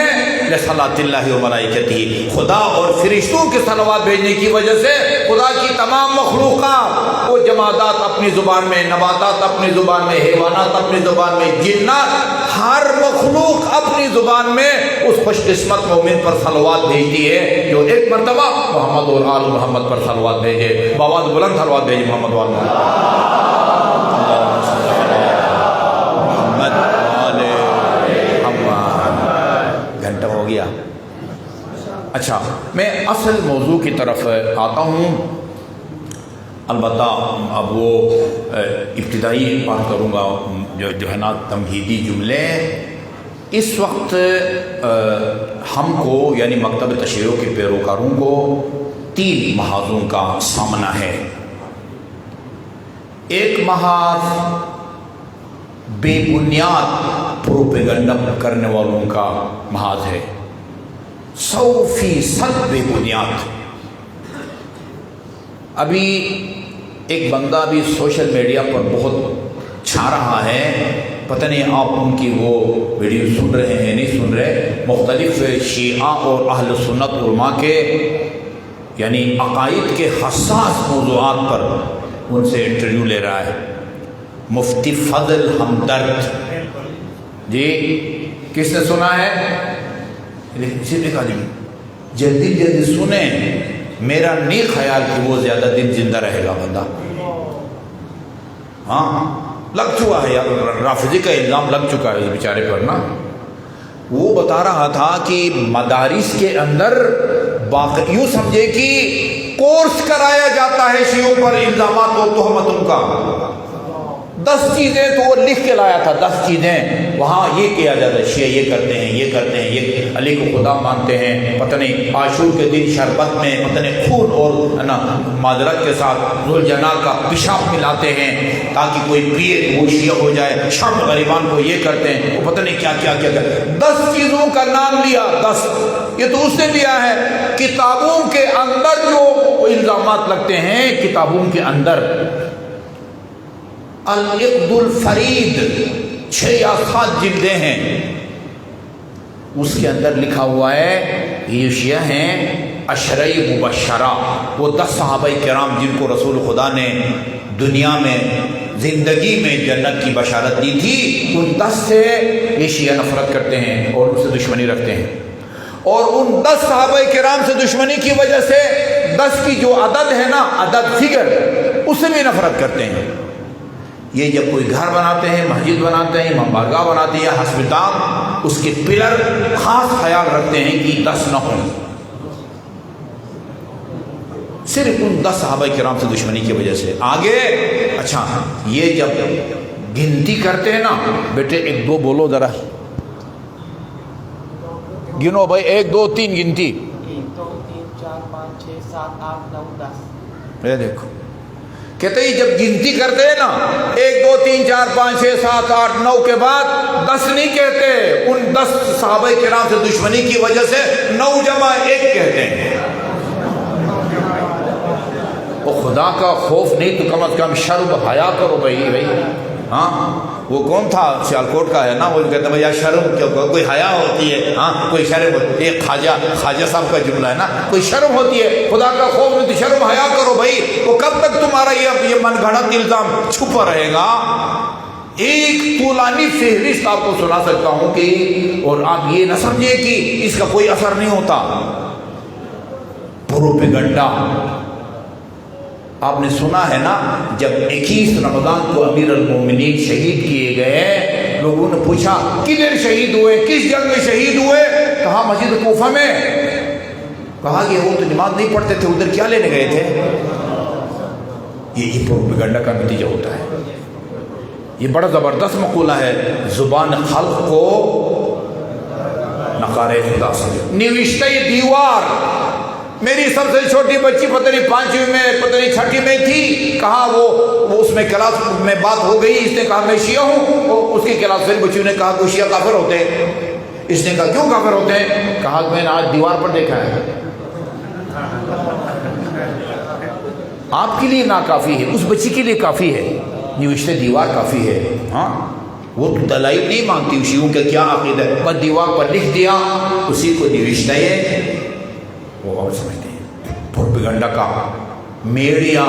لصلاۃ اللہ و ملائکتہ. خدا اور فرشتوں کے صلوات بھیجنے کی وجہ سے خدا کی تمام مخلوقات، وہ جمادات اپنی زبان میں، نباتات اپنی زبان میں، حیوانات اپنی زبان میں، جنات، ہر مخلوق اپنی زبان میں اس خوش قسمت مومن پر صلوات بھیجتی ہے جو ایک مرتبہ محمد اور آل محمد پر صلوات بھیجے. بآواز بلند صلوات بھیجے محمد و آل محمد. گھنٹہ ہو گیا. اچھا، میں اصل موضوع کی طرف آتا ہوں. البتہ اب وہ ابتدائی بات کروں گا جو ہے نا تمہیدی جملے. اس وقت ہم کو یعنی مکتب تشیع کے پیروکاروں کو 3 محاذوں کا سامنا ہے. ایک محاذ بے بنیاد پروپیگنڈا کرنے والوں کا محاذ ہے، 100% بے بنیاد. ابھی ایک بندہ بھی سوشل میڈیا پر بہت چھا رہا ہے، پتہ نہیں آپ ان کی وہ ویڈیو سن رہے ہیں نہیں سن رہے. مختلف شیعہ اور اہل سنت علماء کے یعنی عقائد کے حساس موضوعات پر ان سے انٹرویو لے رہا ہے. مفتی فضل ہمدرد جی، کس نے سنا ہے؟ جلدی جلدی سنیں، میرا نہیں خیال کہ وہ زیادہ دن زندہ رہے گا بندہ. ہاں لگ چکا ہے یار، رافضی کا الزام لگ چکا ہے اس بیچارے پر نا. وہ بتا رہا تھا کہ مدارس کے اندر باقی یوں سمجھے کہ کورس کرایا جاتا ہے شیعوں پر الزامات اور تہمتوں کا. 10 چیزیں تو وہ لکھ کے لایا تھا، 10 چیزیں وہاں یہ کیا جاتا ہے. شیعہ یہ کرتے ہیں، یہ کرتے ہیں، یہ علی کو خدا مانتے ہیں، پتہ نہیں عاشور کے دن شربت میں پتہ نہیں خون اور نا معذرت کے ساتھ ذوالجنا کا پیشاب ملاتے ہیں تاکہ کوئی پیے وہ شیعہ ہو جائے. شام غریبان کو یہ کرتے ہیں، وہ پتہ نہیں کیا کیا کیا کرتے ہیں. 10 چیزوں کا نام لیا، 10. یہ تو اس نے دیا ہے. کتابوں کے اندر جو الزامات لگتے ہیں، کتابوں کے اندر العقد الفرید 6 یا 7 جلدیں ہیں، اس کے اندر لکھا ہوا ہے یہ شیعہ ہیں عشرہ مبشرہ، وہ 10 صحابہ کرام جن کو رسول خدا نے دنیا میں زندگی میں جنت کی بشارت دی تھی، ان 10 سے یہ شیعہ نفرت کرتے ہیں اور ان سے دشمنی رکھتے ہیں، اور ان 10 صحابہ کرام سے دشمنی کی وجہ سے 10 کی جو عدد ہے نا، عدد فگر، اس سے بھی نفرت کرتے ہیں۔ یہ جب کوئی گھر بناتے ہیں، مسجد بناتے ہیں، امام بارگاہ بناتے ہیں یا ہسپتال، اس کے پلر خاص خیال رکھتے ہیں کہ 10 نہ ہوں، صرف ان 10 صحابہ کرام سے دشمنی کی وجہ سے۔ آگے اچھا یہ جب گنتی کرتے ہیں نا، بیٹے 1 2 بولو ذرا، گنو بھائی، 1 2 3 گنتی، 1 2 3 4 5 6 7 8 9 10۔ یہ دیکھو کہتے ہیں جب گنتی کرتے ہیں نا 1 2 3 4 5 6 7 8 9 کے بعد 10 نہیں کہتے، ان 10 صحابہ کرام سے دشمنی کی وجہ سے 9 جمع 1 کہتے ہیں۔ وہ خدا کا خوف نہیں تو کم از کم شرم حیا کرو بھائی۔ ہاں وہ کون تھا سیالکوٹ کا ہے نا، وہ کہتے ہیں یار شرم کیوں، کوئی حیا ہوتی ہے، ہاں کوئی شرم ہوتی ہے، ایک خواجہ صاحب کا جملہ ہے نا، کوئی شرم ہوتی ہے، خدا کا خوف نہیں تو شرم حیا کرو بھائی۔ وہ کب تک تمہارا یہ من گھڑت الزام چھپا رہے گا؟ ایک طولانی فہرست آپ کو سنا سکتا ہوں کہ، اور آپ یہ نہ سمجھے کہ اس کا کوئی اثر نہیں ہوتا۔ پروپیگنڈا آپ نے سنا ہے نا، جب 21 رمضان کو امیر المومنین شہید کیے گئے، لوگوں نے پوچھا کدھر شہید ہوئے، کس جنگ میں شہید ہوئے؟ کہا مسجد کوفہ میں۔ کہا کہ وہ تو نماز نہیں پڑھتے تھے، ادھر کیا لینے گئے تھے؟ یہ پروپیگنڈا کا نتیجہ ہوتا ہے۔ یہ بڑا زبردست مقولہ ہے، زبان خلق کو نقار خدا سے۔ نوشتہ دیوار، میری سب سے چھوٹی بچی پتہ نہیں 5ویں میں پتہ نہیں 6ٹھی میں تھی، کہا وہ اس میں کلاس میں بات ہو گئی، اس نے کہا میں شیعہ ہوں، اس کی کلاس سے بچیوں نے کہا کہ شیعہ کافر ہوتے ہیں۔ اس نے کہا کیوں کافر ہوتے ہیں؟ کہا میں نے آج دیوار پر دیکھا ہے۔ آپ کے لیے ناکافی ہے، اس بچی کے لیے کافی ہے، نوشتہ دیوار کافی ہے۔ ہاں وہ دلائل نہیں مانگتی شیعوں کا کیا عقیدہ ہے، بس دیوار پر لکھ دیا، اسی کو نوشتہ ہے، وہ اور سمجھتے ہیں۔ پروپیگنڈا کا میڈیا،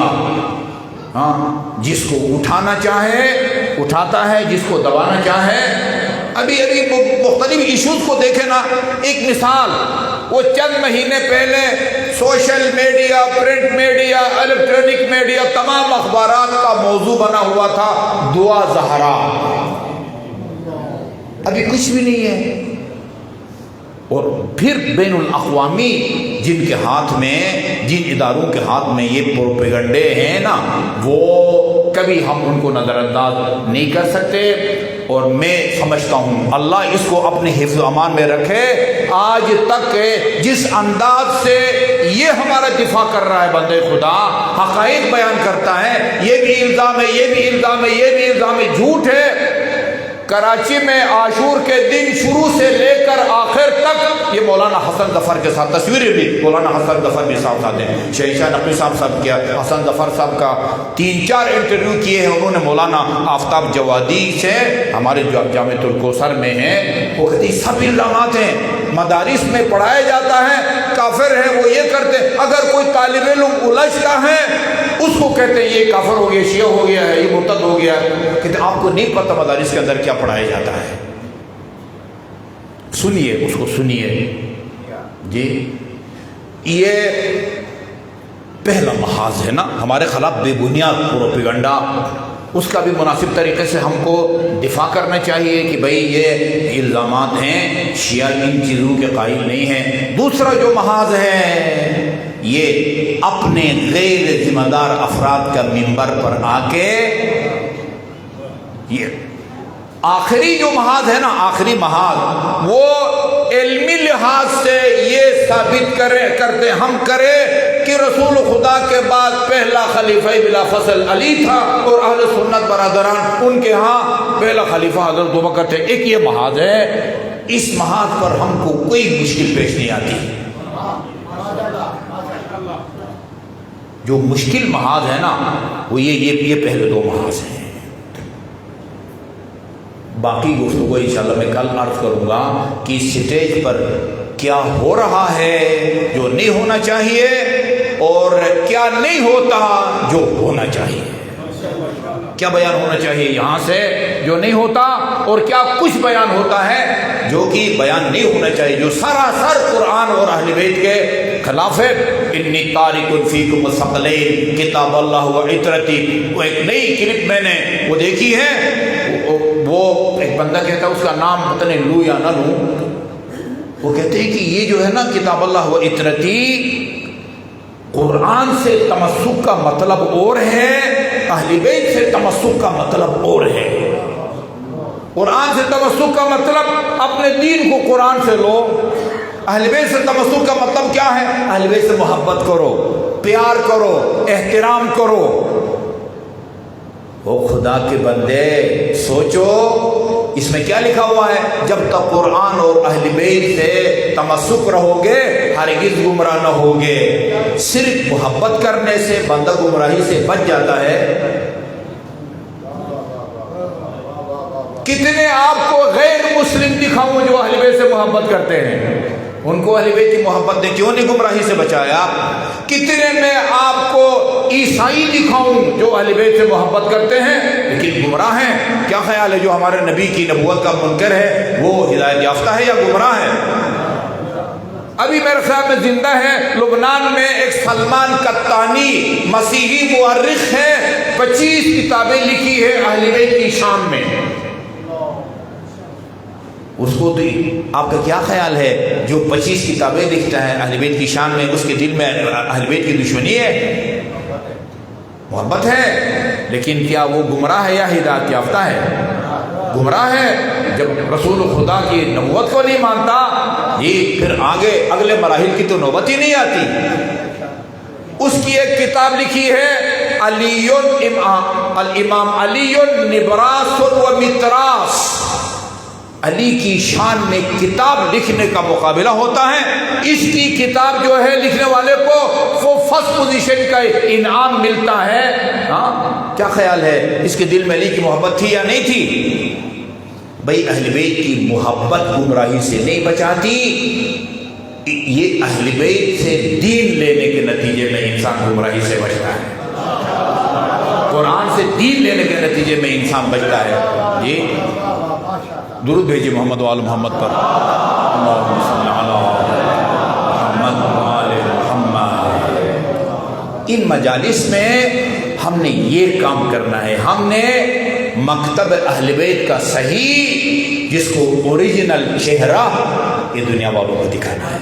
ہاں جس کو اٹھانا چاہے اٹھاتا ہے، جس کو دبانا چاہے۔ ابھی مختلف ایشوز کو دیکھیں نا، ایک مثال، وہ چند مہینے پہلے social media, print media, electronic media, تمام اخبارات کا موضوع بنا ہوا تھا دعا زہرا۔ ابھی کچھ بھی نہیں ہے۔ اور پھر بین الاقوامی جن کے ہاتھ میں، جن اداروں کے ہاتھ میں یہ پروپیگنڈے ہیں نا، وہ کبھی ہم ان کو نظر انداز نہیں کر سکتے۔ اور میں سمجھتا ہوں اللہ اس کو اپنے حفظ و امان میں رکھے۔ آج تک جس انداز سے یہ ہمارا دفاع کر رہا ہے بندے خدا، حقائق بیان کرتا ہے، یہ بھی الزام ہے، یہ بھی الزام ہے، یہ بھی الزام ہے، جھوٹ ہے۔ کراچی میں عاشور کے دن شروع سے لے کر آخر تک یہ مولانا حسن ظفر کے ساتھ تصویریں بھی، مولانا حسن ظفر بھی ساتھ آتے ہیں، شہنشاہ نقوی صاحب کیا، حسن ظفر صاحب کا 3-4 انٹرویو کیے ہیں انہوں نے مولانا آفتاب جوادی سے، ہمارے جو جامعۃ الکوثر میں ہیں، وہ کہتے ہیں سب الزامات ہیں، مدارس میں پڑھایا جاتا ہے، کافر ہیں وہ یہ کرتے ہیں، اگر کوئی طالب علم الجھتا ہے اس کو کہتے ہیں یہ کافر ہو گیا، شیعہ ہو گیا ہے، یہ مرتد ہو گیا ہے۔ کہتے ہیں آپ کو نہیں پتہ مدارس کے اندر کیا پڑھایا جاتا ہے۔ سنیے اس کو، سنیے جی۔ یہ پہلا محاذ ہے نا ہمارے خلاف بے بنیاد پروپیگنڈا، اس کا بھی مناسب طریقے سے ہم کو دفاع کرنا چاہیے کہ بھئی یہ الزامات ہیں، شیعہ ان چیزوں کے قائل نہیں ہیں۔ دوسرا جو محاذ ہے، یہ اپنے غیر ذمہ دار افراد کا منبر پر آ کے، یہ آخری جو محاذ ہے نا، آخری محاذ، وہ علمی لحاظ سے یہ ثابت کرتے ہم کرے کہ رسول خدا کے بعد پہلا خلیفہ بلا فصل علی تھا، اور اہل سنت برادران ان کے ہاں پہلا خلیفہ حضرت ابوبکر تھے۔ ایک یہ محاذ ہے، اس محاذ پر ہم کو کوئی مشکل پیش نہیں آتی۔ جو مشکل محاذ ہے نا وہ یہ پہلے 2 محاذ ہیں۔ باقی گفتگو انشاءاللہ میں کل عرض کروں گا کہ اسٹیج پر کیا ہو رہا ہے جو نہیں ہونا چاہیے اور کیا نہیں ہوتا جو ہونا چاہیے، کیا بیان ہونا چاہیے یہاں سے جو نہیں ہوتا اور کیا کچھ بیان ہوتا ہے جو کہ بیان نہیں ہونا چاہیے، جو سراسر قرآن اور اہل بیت کے خلاف ہے۔ انی تارک فیکم الثقلین کتاب اللہ و عطرتی، وہ ایک نئی کلپ میں نے وہ دیکھی ہے، وہ ایک بندہ کہتا ہے، اس کا نام پتہ نہیں لوں یا نہ لوں، وہ کہتے ہیں کہ یہ جو ہے نا کتاب اللہ و عطرتی، قرآن سے تمسک کا مطلب اور ہے، اہل بیت سے تمسک کا مطلب اور ہے۔ قرآن سے تمسک کا مطلب اپنے دین کو قرآن سے لو، اہل بیت سے تمسک کا مطلب کیا ہے؟ اہل بیت سے محبت کرو، پیار کرو، احترام کرو۔ وہ خدا کے بندے سوچو اس میں کیا لکھا ہوا ہے، جب تک قرآن اور اہل بیت سے تمسک رہو گے ہرگز گمراہ نہ ہوگے۔ صرف محبت کرنے سے بندہ گمراہی سے بچ جاتا ہے۔ کتنے آپ کو غیر مسلم دکھاؤں جو اہل بیت سے محبت کرتے ہیں، ان کو اہل بیت کی محبت نے کیوں نہیں گمراہی سے بچایا؟ کتنے میں آپ کو عیسائی دکھاؤں جو اہل بیت سے محبت کرتے ہیں لیکن گمراہ ہیں؟ کیا خیال ہے جو ہمارے نبی کی نبوت کا منکر ہے وہ ہدایت یافتہ ہے یا گمراہ ہے؟ ابھی میرے خیال میں زندہ ہے لبنان میں ایک سلمان قطانی مسیحی مورخ ہے، 25 کتابیں لکھی ہے اہل بیت کی شان میں۔ اس کو تو آپ کا کیا خیال ہے جو 25 کتابیں لکھتا ہے اہل بیت کی شان میں، اس کے دل میں اہل بیت کی دشمنی ہے؟ محبت ہے، لیکن کیا وہ گمراہ ہے یا ہدایت یافتہ ہے؟ گمراہ ہے۔ جب رسول خدا کی نبوت کو نہیں مانتا پھر آگے اگلے مراحل کی تو نوبت ہی نہیں آتی۔ اس کی ایک کتاب لکھی ہے الامام علی نبراس و متراس، علی کی شان میں کتاب لکھنے کا مقابلہ ہوتا ہے۔ اس کی کتاب جو ہے لکھنے والے کو وہ فرسٹ پوزیشن کا انعام ملتا ہے۔ کیا خیال ہے اس کے دل میں علی کی محبت تھی یا نہیں تھی؟ بھائی اہل بیت کی محبت گمراہی سے نہیں بچاتی، یہ اہل بیت سے دین لینے کے نتیجے میں انسان گمراہی سے بچتا ہے، قرآن سے دین لینے کے نتیجے میں انسان بچتا ہے۔ جی درود بھیجیے محمد وآل محمد پر، اللہم صلی علی محمد وآل محمد۔ ان مجالس میں ہم نے یہ کام کرنا ہے، ہم نے مکتب اہل بیت کا صحیح جس کو اوریجنل چہرہ یہ دنیا والوں کو دکھانا ہے،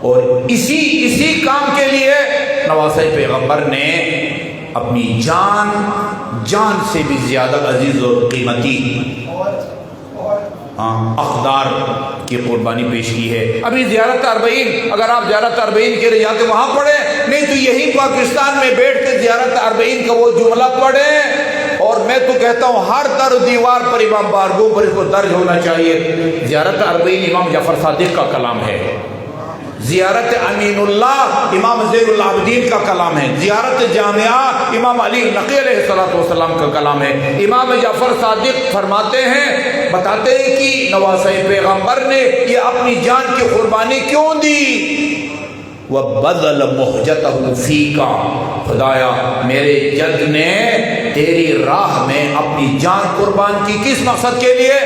اور اسی کام کے لیے نواسۂ پیغمبر نے اپنی جان سے بھی زیادہ عزیز اور قیمتی اقدار کی قربانی پیش کی ہے۔ ابھی زیارت اربعین، اگر آپ زیارت اربعین کے لیے جاتے وہاں پڑھیں، نہیں تو یہی پاکستان میں بیٹھ کے زیارت اربعین کا وہ جملہ پڑھیں، اور میں تو کہتا ہوں ہر در دیوار پر امام بارگاہ پر اس کو درج ہونا چاہیے۔ زیارت اربعین امام جعفر صادق کا کلام ہے، زیارت امین اللہ امام زین العابدین کا کلام ہے، زیارت جامعہ امام علی نقی علیہ السلام کا کلام ہے۔ امام جعفر صادق فرماتے ہیں، بتاتے ہیں کہ نواسۂ پیغمبر نے یہ اپنی جان کی قربانی کیوں دی؟ وَبَذَلَ مُحْجَتَهُ فِيكَ، خدایا میرے جد نے تیری راہ میں اپنی جان قربان کی، کس مقصد کے لیے؟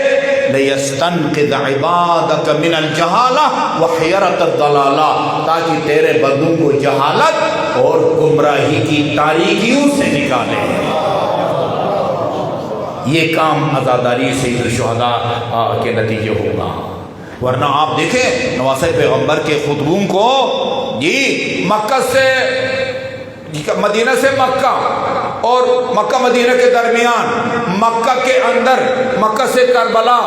لِيَسْتَنْقِذَ عِبَادَكَ مِنَ الْجَهَالَةِ وَحِيَرَةِ الضَّلَالَةِ، تاکہ تیرے بندوں کو جہالت اور گمراہی کی تاریکیوں سے نکالے۔ یہ کام عزاداری سید الشہداء کے نتیجے ہوگا، ورنہ آپ دیکھیں نواسۂ پیغمبر کے خطبوں کو مکہ سے مدینہ سے مکہ اور مکہ مدینہ کے درمیان، مکہ کے اندر، مکہ سے کربلا،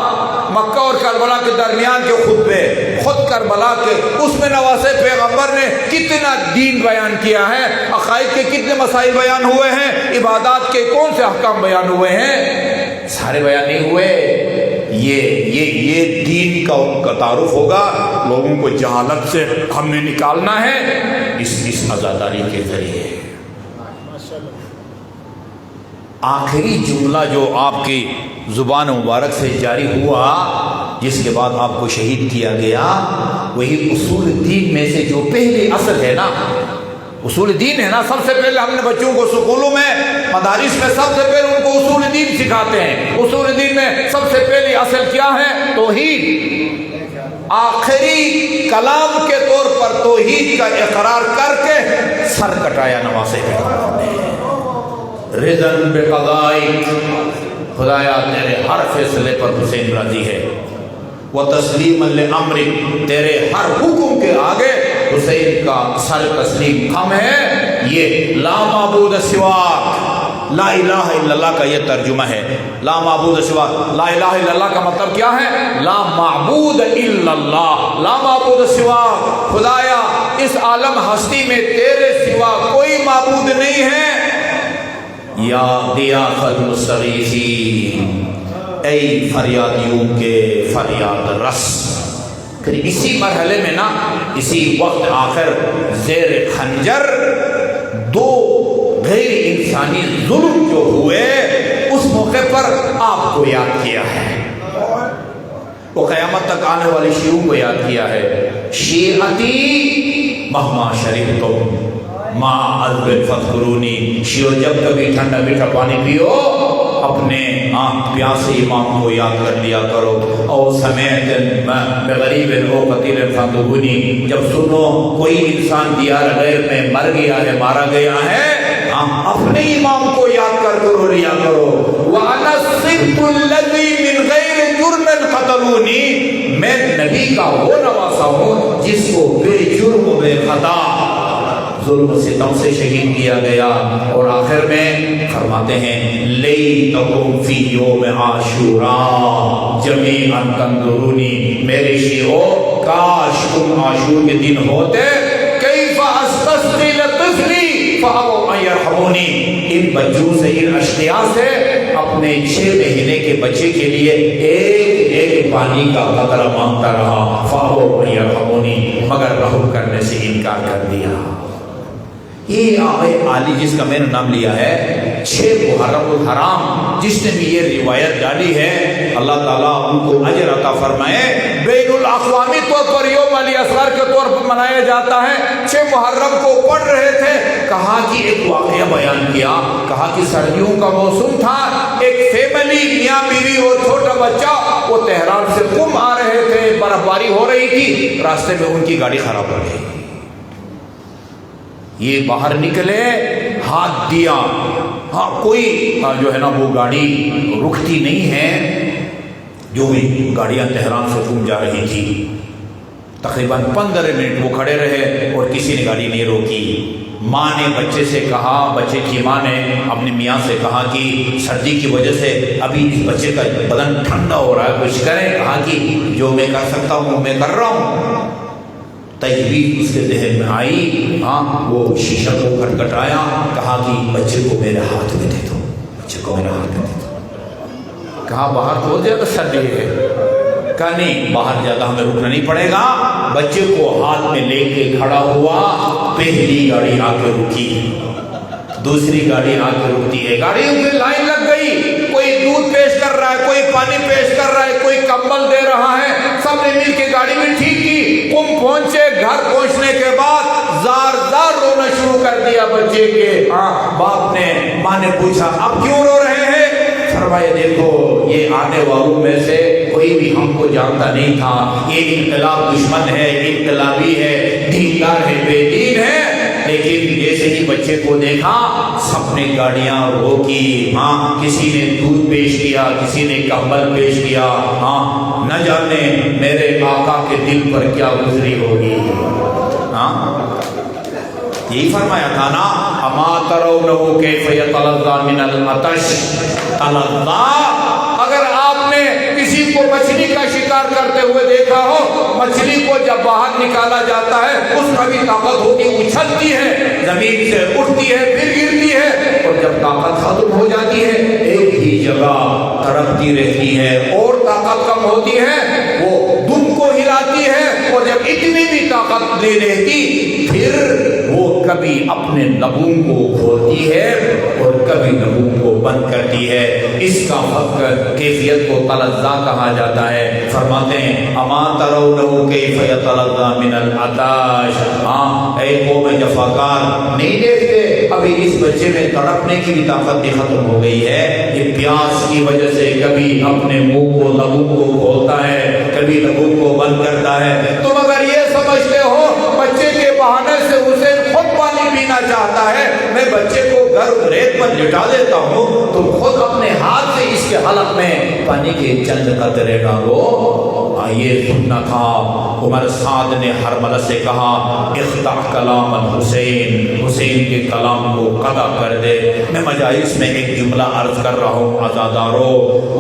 مکہ اور کربلا کے درمیان کے خطبے، خود کربلا کے، اس میں نواسۂ پیغمبر نے کتنا دین بیان کیا ہے، عقائد کے کتنے مسائل بیان ہوئے ہیں، عبادات کے کون سے احکام بیان ہوئے ہیں، سارے بیان نہیں ہوئے۔ یہ دین کا ان کا تعارف ہوگا، لوگوں کو جہالت سے ہم نے نکالنا ہے اس عزاداری کے ذریعے۔ آخری جملہ جو آپ کی زبان مبارک سے جاری ہوا، جس کے بعد آپ کو شہید کیا گیا، وہی اصول دین میں سے جو پہلی اصل ہے نا، اصول دین ہے نا، سب سے پہلے ہم نے بچوں کو اسکولوں میں، مدارس میں سب سے پہلے ان کو اصول دین سکھاتے ہیں۔ اصول دین میں سب سے پہلی اصل کیا ہے؟ توحید۔ آخری کلام کے طور پر توحید کا اقرار کر کے سر کٹایا نواسے پیغمبر نے۔ رضن بقضائک، خدایا تیرے ہر فیصلے پر حسین راضی ہے، وتسلیما لامرک، تیرے ہر حکم کے آگے حسین کا سر تسلیم خم ہے۔ یہ لا معبود سواک، لا الہ الا اللہ کا یہ ترجمہ ہے۔ لا معبود سواک، لا الہ الا اللہ کا مطلب کیا ہے؟ لا معبود الا اللہ، لا معبود سواک، خدایا اس عالم ہستی میں تیرے سوا کوئی معبود نہیں ہے۔ یا غیاث المستغیثین، اے فریادیوں کے فریاد رس۔ پھر اسی مرحلے میں نا، اسی وقت آخر زیر خنجر دو غیر انسانی ظلم جو ہوئے، اس موقع پر آپ کو یاد کیا ہے، وہ قیامت تک آنے والی شیعوں کو یاد کیا ہے۔ شیعتی مہما شربتم ما عذب فذکرونی، شیعو جب کبھی ٹھنڈا میٹھا پانی پیو اپنے پیاسے امام کو یاد کر لیا کرو۔ او سمیت بغریب او قتیل فانتبونی، جب سنو کوئی انسان دیار غیر میں مر گیا ہے، مارا گیا ہے، اپنے امام کو یاد کر کرو لیا کرو۔ وَأَنَا الصِّبْتُ الَّذِي مِنْ غَيْرِ جُرْمٍ قَتَلُونِي، میں نبی کا وہ نواسا ہوں جس کو بے جرم بے خطا ظلم و ستم سے شہید کیا گیا۔ اور آخر میں فرماتے ہیں لیتکم فی یوم عاشوراء جمیعا تنظرونی، میرے شیعو کاش تم عاشور کے دن ہوتے، کیف استسقی لطفلی فابوا ان یرحمونی، ان بچوں سے، ان اشقیاء سے اپنے 6 مہینے کے بچے کے لیے ایک ایک پانی کا قطرہ مانگتا رہا، فابوا ان یرحمونی، مگر رحم کرنے سے انکار کر دیا۔ یہ آقا عالی جس کا میں نے نام لیا ہے، 6 محرم الحرام، جس نے بھی یہ روایت ڈالی ہے، اللہ تعالیٰ ان کو اجر عطا فرمائے۔ بین الاقوامی طور پر یوم علی اصغر کے طور پر منایا جاتا ہے۔ 6 محرم کو پڑھ رہے تھے، کہا کہ ایک واقعہ بیان کیا، کہا کہ سردیوں کا موسم تھا، ایک فیملی میاں بیوی اور چھوٹا بچہ وہ تہران سے قم آ رہے تھے، برف باری ہو رہی تھی، راستے میں ان کی گاڑی خراب ہو گئی۔ یہ باہر نکلے، ہاتھ دیا، ہاں کوئی جو ہے نا وہ گاڑی رکتی نہیں ہے، جو بھی گاڑیاں تہران سے قم جا رہی تھی، تقریباً 15 منٹ وہ کھڑے رہے اور کسی نے گاڑی نہیں روکی۔ ماں نے بچے سے کہا، بچے کی ماں نے اپنے میاں سے کہا کہ سردی کی وجہ سے ابھی اس بچے کا بدن ٹھنڈا ہو رہا ہے، کچھ کریں۔ کہا کہ جو میں کر سکتا ہوں میں کر رہا ہوں۔ تجویز اس کے ذہن میں آئی، وہ شیشہ کو کھٹکھٹایا، کہا کہ بچے کو میرے ہاتھ میں دے دو، بچے کو میرے ہاتھ میں دے دو۔ کہا باہر تو زیادہ سردی ہے، کہا نہیں باہر زیادہ ہمیں رکنا نہیں پڑے گا۔ بچے کو ہاتھ میں لے کے کھڑا ہوا، پہلی گاڑی آ کے رکی، دوسری گاڑی آ کے رکتی ہے، گاڑیوں کی لائن لگ گئی، کوئی دودھ پیش کر رہا ہے، کوئی پانی پیش کر رہا ہے، کوئی کمبل دے رہا ہے، سب نے مل کے گاڑی میں ٹھیک کی۔ قم پہنچے، گھر پہنچنے کے بعد زار زار رونا شروع کر دیا بچے کے۔ باپ نے، ماں نے پوچھا اب کیوں رو رہے ہیں؟ فرمایا دیکھو یہ آنے والوں میں سے کوئی بھی ہم کو جانتا نہیں تھا، یہ انقلاب دشمن ہے، انقلابی ہے، دیندار ہے، بے دین ہے، لیکن جیسے ہی بچے کو دیکھا سب نے گاڑیاں روکی، کسی نے دودھ پیش کیا، کسی نے کمبل پیش کیا۔ نہ جانے میرے آقا کے دل پر کیا گزری ہوگی۔ یہی فرمایا تھا نا، اما ترونہ کیف یتلظی من العطش تلظی۔ اگر آپ نے کسی کو مچھلی کا شکار کرتے ہوئے دیکھا ہو، مچھلی کو جب باہر نکالا جاتا ہے اس کا بھی طاقت ہوتی، اچھلتی ہے، زمین سے اٹھتی ہے، پھر گرتی ہے، اور جب طاقت ختم ہو جاتی ہے ایک ہی جگہ تڑپتی رہتی ہے، اور طاقت کم ہوتی ہے وہ دم کو ہلاتی ہے اور جب اتنی بھی طاقت لے لیتی پھر وہ کبھی اپنے لبوں کو کھولتی ہے اور کبھی لبوں کو بند کرتی ہے. اس کا حق کیفیت کو تلظا کہا جاتا ہے. فرماتے ہیں اما ترونه کیف یتلظا من العطش. ہاں اے قوم جفاکار, نہیں دیکھتے ابھی اس بچے میں تڑپنے کی بھی طاقت بھی ختم ہو گئی ہے. یہ پیاس کی وجہ سے کبھی اپنے منہ کو لبوں کو کھولتا ہے, کبھی لبوں کو بند کرتا ہے. تم اگر یہ سمجھتے ہو بچے کے بہانے سے اسے خود پانی پینا چاہتا ہے, میں بچے کو گرم ریت پر لٹا دیتا ہوں, تم خود اپنے ہاتھ سے اس کے حلق میں پانی کے چند قطرے ڈالو. یہ سننا تھا. عمر سعد نے حرملہ سے کہا اخطع کلام الحسین, حسین کے کلام کو قطع کر دے. میں مجالس میں ایک جملہ عرض کر رہا ہوں عزادارو,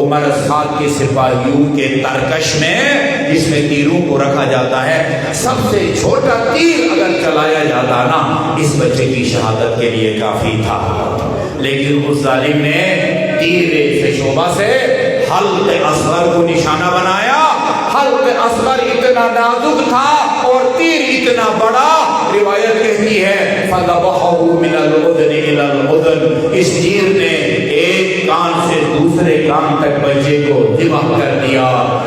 عمر سعد کے سپاہیوں کے ترکش میں جس میں تیروں کو رکھا جاتا ہے, سب سے چھوٹا تیر اگر چلایا جاتا نا اس بچے کی شہادت کے لیے کافی تھا. لیکن اس ظالم نے تیر سے شعبہ سے حلق اصغر کو نشانہ بنایا. حلق اصغر اتنا نازک تھا اور تیر اتنا بڑا. روایت کہتی ہے فَذَبَحَهُ مِنَ الْأُذْنِ إِلَى الْأُذْنِ, اس تیر نے ایک کان سے دوسرے کان تک بچے کو ذبح کر دیا.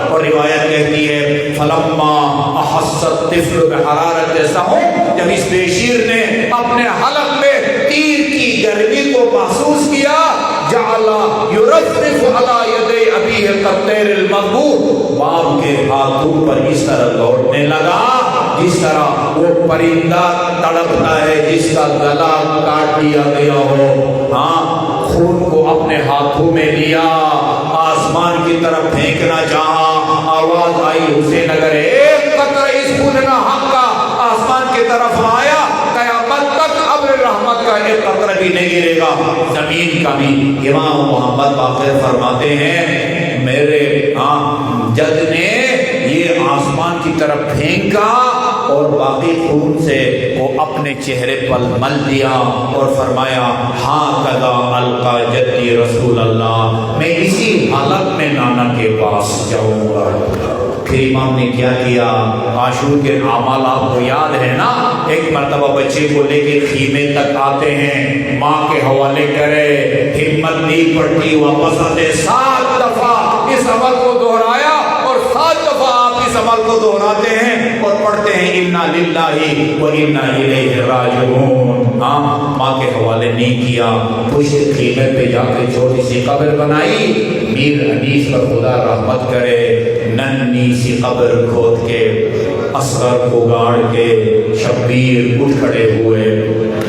اور روایت کہتی ہے فَلَمَّا أَحَسَّ الطِّفْلُ بِحَرَارَةِ السَّهْمِ, جب اس بشیر نے اپنے حلق میں تیر کی گرمی کو محسوس کیا, جعل یرفرف علی یدی ابیہ کالطیر المذبوح, باپ کے ہاتھوں پر اس طرح لوٹنے لگا جس طرح وہ پرندہ تڑپتا ہے جس کا گلا کاٹ دیا گیا ہو. ہاں, خون کو اپنے ہاتھوں میں لیا, آسمان کی طرف پھینکنا چاہا. آواز آئی حسین اگر ایک قطرہ اس خون نہ حق کا آسمان کی طرف آیا قیامت تک ابر رحمت کا ایک قطرہ بھی نہیں گرے گا, زمین کا بھی. امام محمد باقر فرماتے ہیں میرے جد نے یہ آسمان کی طرف پھینکا اور باقی خون سے وہ اپنے چہرے پر مل دیا اور فرمایا ہاں کذا القا جدی رسول اللہ, میں اسی حالت میں نانا کے پاس جاؤں گا. پھر امام نے کیا کیا, عاشور کے اعمال آپ کو یاد ہے نا, ایک مرتبہ بچے کو لے کے خیمے تک آتے ہیں, ماں کے حوالے کرے, ہمت نہیں پڑتی, واپس آتے, 7 دفعہ اس عمل کو دہرایا اور 7 دفعہ آپ اس عمل کو دہراتے ہیں اور پڑھتے ہیں انا للہ و انا الیہ راجعون. ہاں, ماں کے حوالے نہیں کیا, پشت خیمے پہ جا کے چھوٹی سی قبر بنائی. میر انیس پر خدا رحمت کرے, ننھی سی قبر کھود کے اصغر کو گاڑ کے شبیر اٹھ کھڑے ہوئے,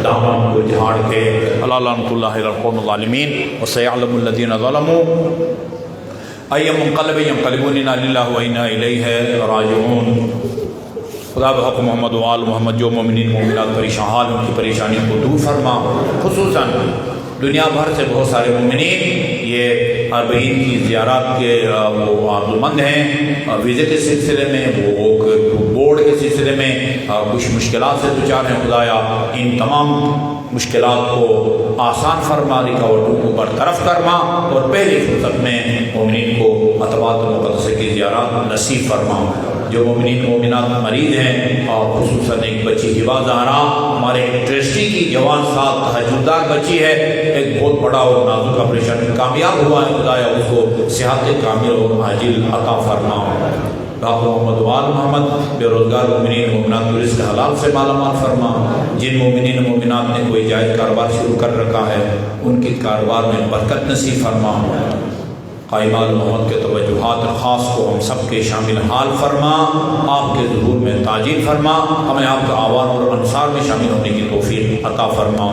دامن کو جھاڑ کے. اللہ لعنۃ اللہ علی القوم الظالمین وسيعلم الذين ظلموا أي منقلب ينقلبون إنا لله وإنا إليه راجعون. خدا بحق محمد و آل محمد جو مومنین مومنات پریشان حال ان کی پریشانیوں کو دور فرما. خصوصاً دنیا بھر سے بہت سارے مومنین یہ اربعین کی زیارات کے وہ عقلمند ہیں, ویزے کے سلسلے میں, وہ بورڈ کے سلسلے میں کچھ مشکلات سے دوچار ہیں. خدایا ان تمام مشکلات کو آسان فرما, رکاوٹوں کو برطرف کرما اور پہلی فرصت میں مومنین کو مطبوعات مقدسہ کی زیارات نصیب فرما. جو مومنین مومنات مریض ہیں اور خصوصاً ایک بچی ہبا زہرا ہمارے ٹرسٹی کی جوان ساتھ تہجدار بچی ہے, ایک بہت بڑا اور نازک آپریشن کامیاب ہوا ہے. خدایا اس کو صحت کامل اور عاجل عطا فرما. باپ محمد وال محمد بے روزگار مومنین مومنات کو رزق حلال سے مالا مال فرما. جن مومنین مومنات نے کوئی جائز کاروبار شروع کر رکھا ہے ان کے کاروبار میں برکت نصیب فرما. قائمال محمد کے توجہات خاص کو ہم سب کے شامل حال فرما. آپ کے ظہور میں تاجیل فرما. ہمیں آپ کے آوان اور انصار میں شامل ہونے کی توفیق عطا فرما.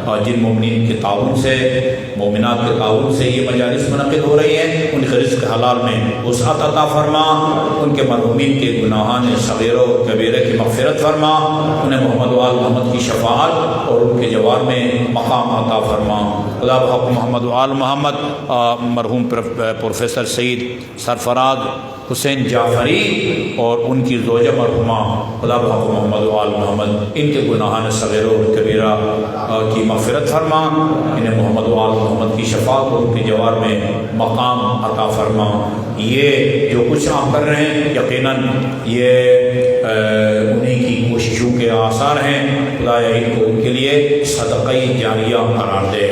اور جن مومنین کے تعاون سے, مومنات کے تعاون سے یہ مجالس منعقد ہو رہی ہیں, ان کے رزق حلال میں وسعت عطا فرما. ان کے مرحومین کے گناہان صغیر و کبیرہ کی مغفرت فرما. انہیں محمد و آل محمد کی شفاعت اور ان کے جوار میں مقام عطا فرما. خدا بحق محمد و آل محمد مرحوم پروفیسر سعید سرفراز حسین جعفری اور ان کی زوجہ مرحومہ خدا بحق محمد و آل محمد ان کے گناہان صغیر و کبیرہ کی مغفرت فرما، انہیں محمد و آل محمد کی شفاعت اور ان کے جوار میں مقام عطا فرما۔ یہ جو کچھ آپ کر رہے ہیں یقیناً یہ انہیں کی کوششوں کے آثار ہیں، خدا ان کو ان کے لیے صدقہ جاریہ قرار دے۔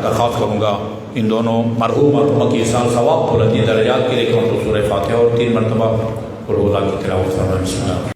درخواست کروں گا ان دونوں مرحوم کی سال ثواب بلندی درجات کے لیے کہ ان کو سورہ فاتحہ اور 3 مرتبہ قل هو اللہ کی تلاوت فرمائیں۔